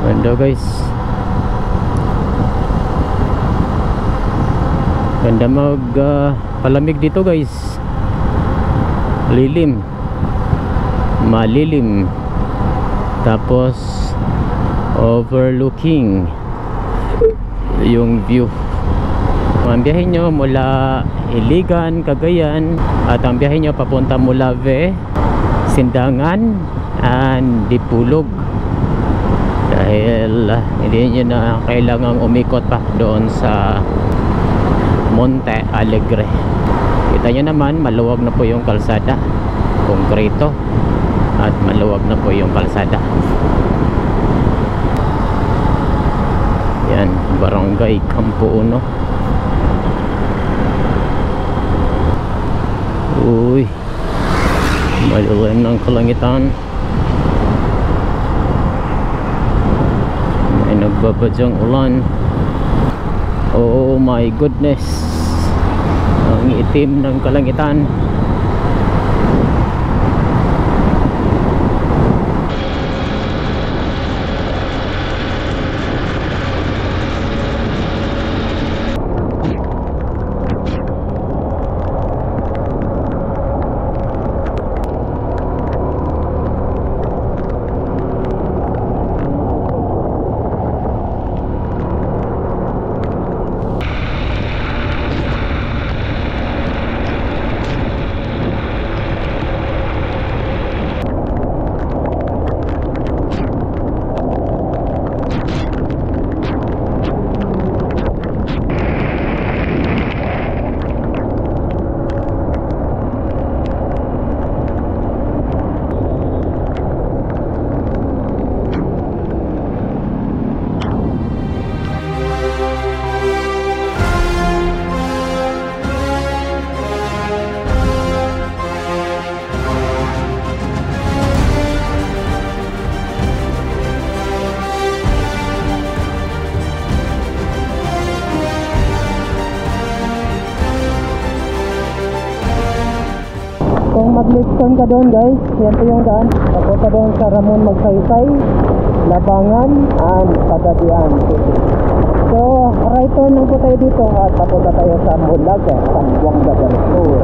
Ganda guys, ganda mag palamig dito guys. Lilim, malilim, tapos overlooking yung view. Ang biyahe nyo mula Iligan, Cagayan, at ang biyahe nyo papunta Molave, Sindangan and Dipolog. Dahil hindi nyo na kailangang umikot pa doon sa Monte Alegre. Kita nyo naman, maluwag na po yung kalsada, konkreto, at maluwag na po yung kalsada. Yan, Barangay Campo Uno. Uy, malilim ng kalangitan. May nagbabadyang ulan. Oh my goodness, ang itim ng kalangitan. Kung mag-left turn ka doon guys, yan po yung daan papunta doon sa Ramon Magsaysay, Labangan and Pagadian City. So right turn lang po tayo dito at papunta tayo sa Molave, Zamboanga del Sur.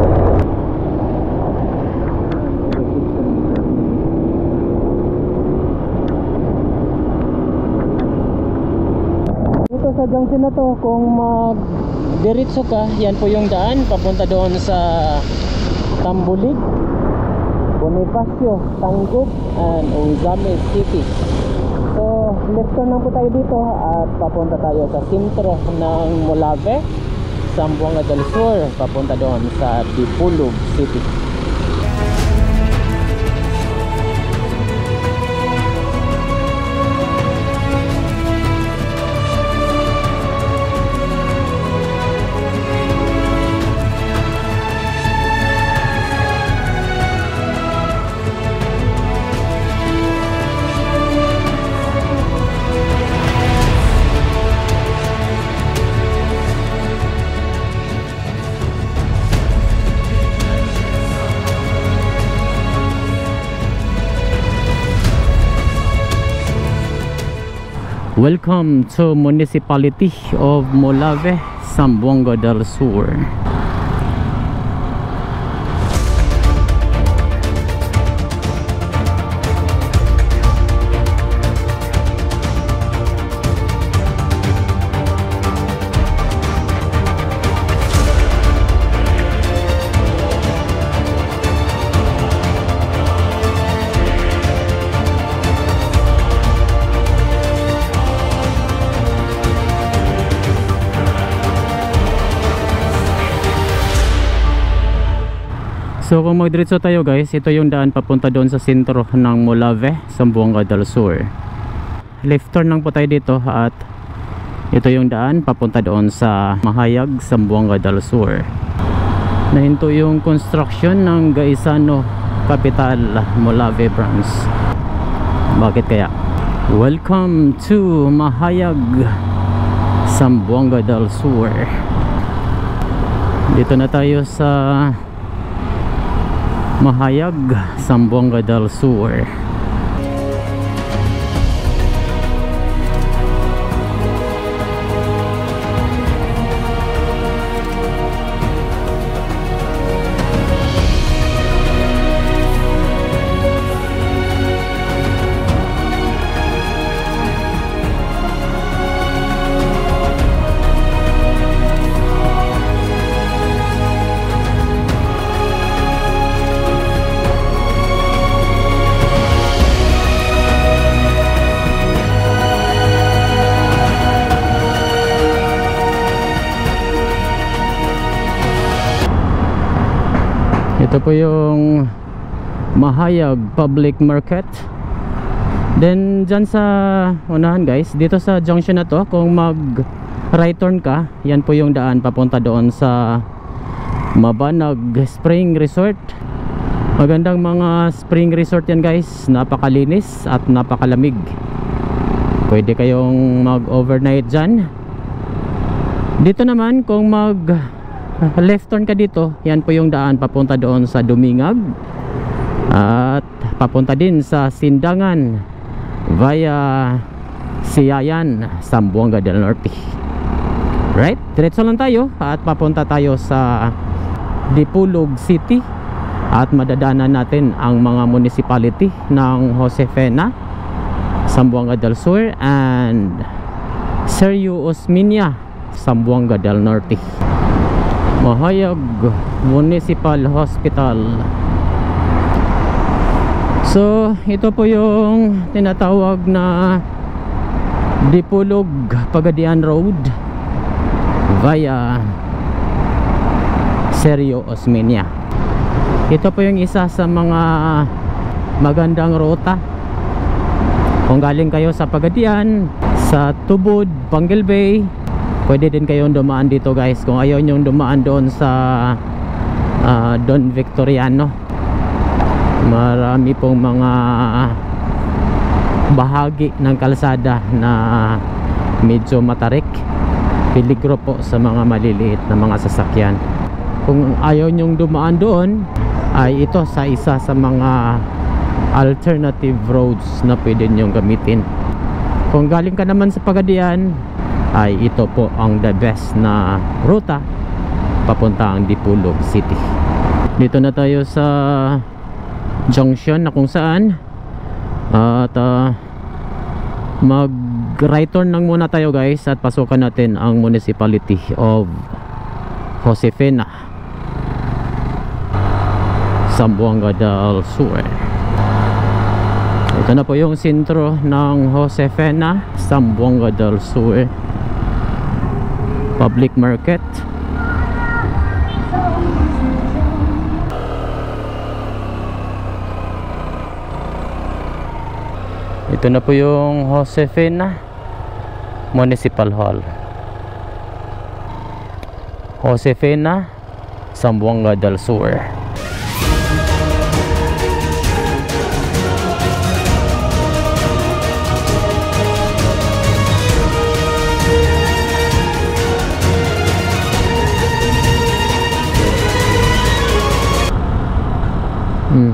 Dito sa junction na to, kung mag-diretso ka, yan po yung daan papunta doon sa Tambulig, Bonifacio, Tangub and Ozame City. So left turn lang po tayo dito at papunta tayo sa sentro ng Molave, Zamboanga del Sur, papunta doon sa Dipolog City. Welcome to Municipality of Molave, Zamboanga del Sur. So kung magdiretso tayo guys, ito yung daan papunta doon sa sentro ng Molave, Zamboanga del Sur. Left turn lang po tayo dito at ito yung daan papunta doon sa Mahayag, Zamboanga del Sur. Nahinto yung construction ng Gaisano Capital Molave branch. Bakit kaya? Welcome to Mahayag, Zamboanga del Sur. Dito na tayo sa Mahayag, Zamboanga del Sur. Ito po yung Mahayag Public Market. Then dyan sa unahan guys, dito sa junction na to, kung mag right turn ka, yan po yung daan papunta doon sa Mabanag Spring Resort. Magandang mga spring resort yan guys, napakalinis at napakalamig. Pwede kayong mag overnight dyan. Dito naman kung mag left turn ka dito, yan po yung daan papunta doon sa Dumingag at papunta din sa Sindangan via Siayan, Zamboanga del Norte. Right, diretso lang tayo at papunta tayo sa Dipolog City at madadaanan natin ang mga municipality ng Josefina, Zamboanga del Sur and Sergio Osmeña, Zamboanga del Norte. Mahayag Municipal Hospital. So ito po yung tinatawag na Dipolog Pagadian Road via Sergio Osmeña. Ito po yung isa sa mga magandang ruta kung galing kayo sa Pagadian, sa Tubod, Panguil Bay. Pwede din kayong dumaan dito guys kung ayaw nyong dumaan doon sa Don Victoriano. Marami pong mga bahagi ng kalsada na medyo matarik, peligro po sa mga maliliit na mga sasakyan. Kung ayaw nyong dumaan doon, ay ito sa isa sa mga alternative roads na pwede nyong gamitin. Kung galing ka naman sa Pagadian, ay ito po ang the best na ruta papunta ang Dipolog City. Dito na tayo sa junction na kung saan at mag right turn lang muna tayo guys at pasukan natin ang Municipality of Josefina, Zamboanga del Sur. Ito na po yung sentro ng Josefina, Zamboanga del Sur Public Market. Ito na po yung Josefina Municipal Hall. Josefina, Zamboanga del Sur.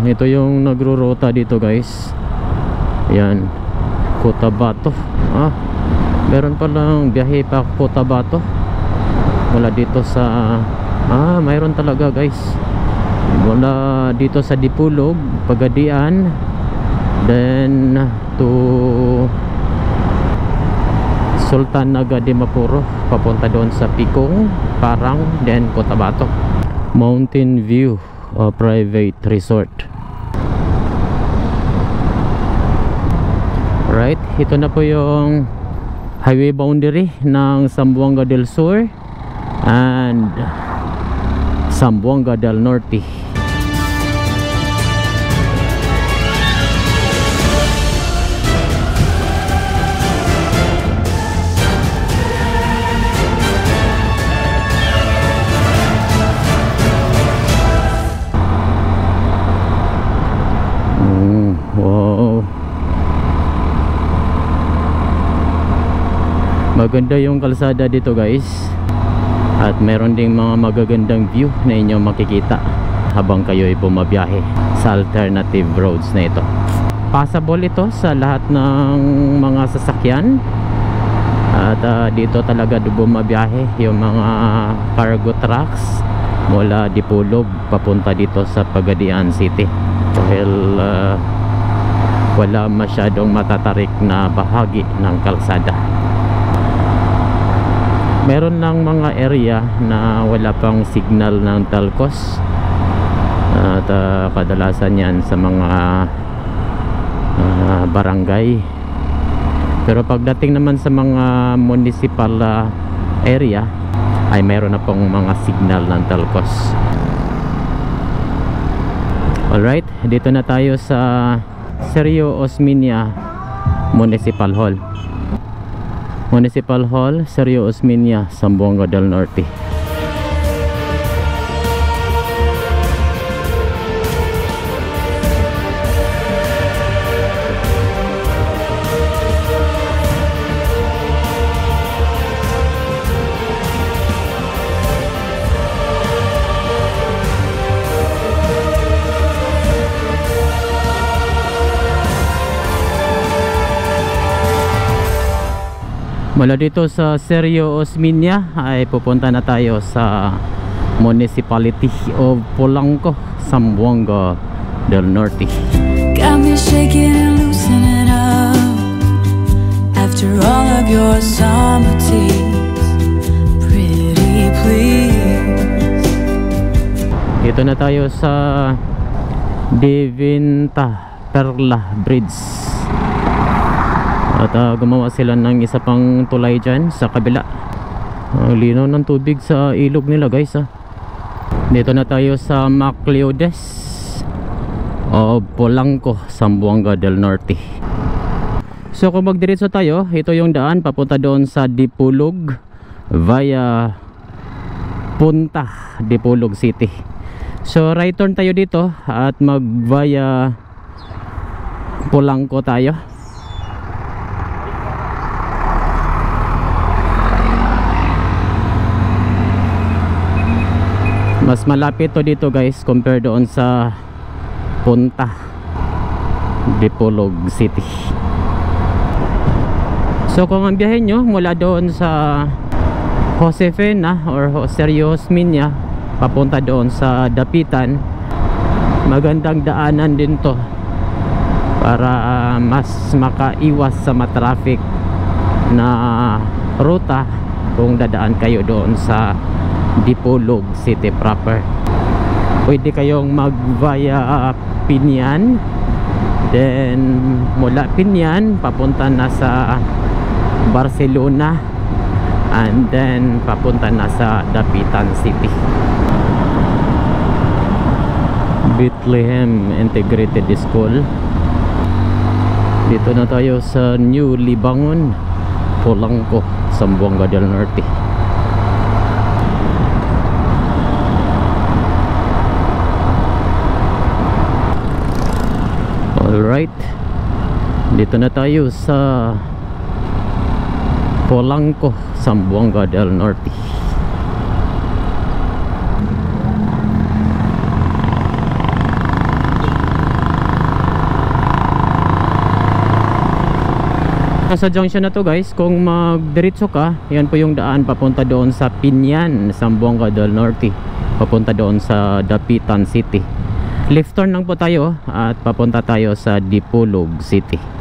Ito yung nagro-rota dito guys. Yan, Cotabato. Meron palang biyahe pa Cotabato mula dito sa mayroon talaga guys, mula dito sa Dipolog, Pagadian, then to Sultan Naga de Mapuro, papunta doon sa Picong, Parang, then Cotabato. Mountain View Private Resort. Right, ito na po yung highway boundary ng Zamboanga del Sur and Zamboanga del Norte. Wow, maganda yung kalsada dito guys, at meron ding mga magagandang view na inyong makikita habang kayo ay bumabiyahe sa alternative roads na ito. Passable ito sa lahat ng mga sasakyan, at dito talaga bumabiyahe yung mga cargo trucks mula Dipolog papunta dito sa Pagadian City. Dahil wala masyadong matatarik na bahagi ng kalsada. Meron lang mga area na wala pang signal ng Telcos, at kadalasan yan sa mga barangay. Pero pagdating naman sa mga municipal area ay meron na pong mga signal ng Telcos. Alright, dito na tayo sa Sergio Osmeña Municipal Hall. Municipal Hall, Sergio Osmeña, Zamboanga del Norte. Mula dito sa Sergio Osmeña ay pupunta na tayo sa Municipality of Polanco, Zamboanga del Norte. Got me shaking and loosening up after all of your summer teas. Pretty please. Dito na tayo sa Divinta Perla Bridge. At gumawa sila ng isa pang tulay dyan sa kabila. Linaw ng tubig sa ilog nila guys. Dito na tayo sa Macleodes o Polanco, Zamboanga del Norte. So kung magdiretso tayo, ito yung daan papunta doon sa Dipolog via Punta Dipolog City. So right turn tayo dito at mag via Polanco tayo. Mas malapit to dito guys compare doon sa Punta Dipolog City. So kung ang biyahe nyo mula doon sa Josefina or Sergio Osmeña papunta doon sa Dapitan, magandang daanan din to para mas makaiwas sa matraffic na ruta kung dadaan kayo doon sa Dipolog City proper. Pwede kayong mag via Pinyan, then mula Pinyan papunta na sa Barcelona, and then papunta na sa Dapitan City. Bethlehem Integrated School. Dito na tayo sa New Libangon, Polanco, Zamboanga del Norte. Alright, dito na tayo sa Polanco, Zamboanga del Norte. nasa junction na to guys. Kung magdiretso ka, yan po yung daan papunta doon sa Pinyan, Zamboanga del Norte, papunta doon sa Dapitan City. Left turn lang po tayo at papunta tayo sa Dipolog City.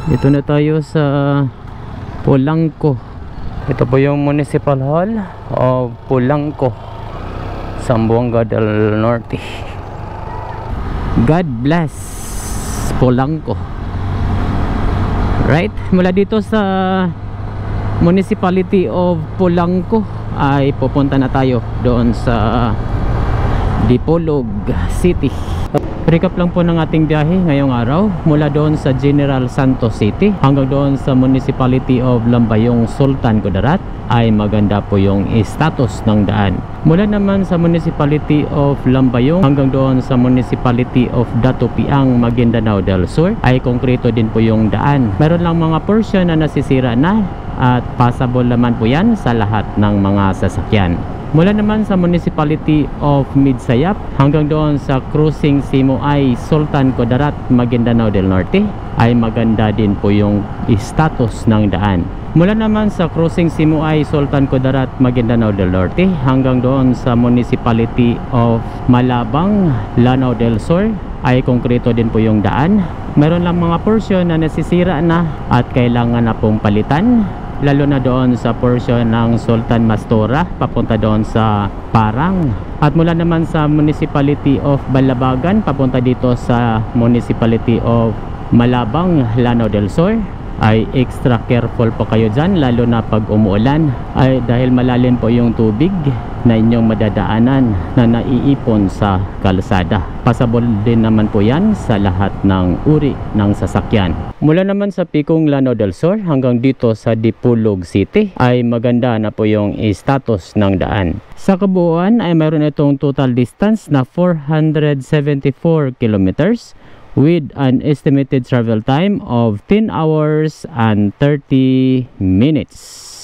Dito na tayo sa Polanco. Ito po yung Municipal Hall of Polanco, Zamboanga del Norte. God bless Polanco. Right, mula dito sa Municipality of Polanco ay pupunta na tayo doon sa Dipolog City. Recap lang po ng ating biyahe ngayong araw mula doon sa General Santos City hanggang doon sa Municipality of Lambayong, Sultan Kudarat ay maganda po yung status ng daan. Mula naman sa Municipality of Lambayong hanggang doon sa Municipality of Datupiang, Maguindanao del Sur ay konkreto din po yung daan. Meron lang mga portion na nasisira na at passable naman po yan sa lahat ng mga sasakyan. Mula naman sa Municipality of Midsayap hanggang doon sa Cruising Simoay, Sultan Kudarat, Maguindanao del Norte ay maganda din po yung status ng daan. Mula naman sa Cruising Simoay, Sultan Kudarat, Maguindanao del Norte hanggang doon sa Municipality of Malabang, Lanao del Sur ay konkreto din po yung daan. Meron lang mga portion na nasisira na at kailangan na pong palitan, lalo na doon sa portion ng Sultan Mastora papunta doon sa Parang. At mula naman sa Municipality of Balabagan papunta dito sa Municipality of Malabang, Lanao del Sur ay extra careful po kayo dyan, lalo na pag umuulan ay dahil malalim po yung tubig na inyong madadaanan na naiipon sa kalsada. Pasabol din naman po yan sa lahat ng uri ng sasakyan. Mula naman sa Pikong, Lanao del Sur hanggang dito sa Dipolog City ay maganda na po yung status ng daan. Sa kabuuan ay mayroon itong total distance na 474 kilometers with an estimated travel time of 10 hours and 30 minutes.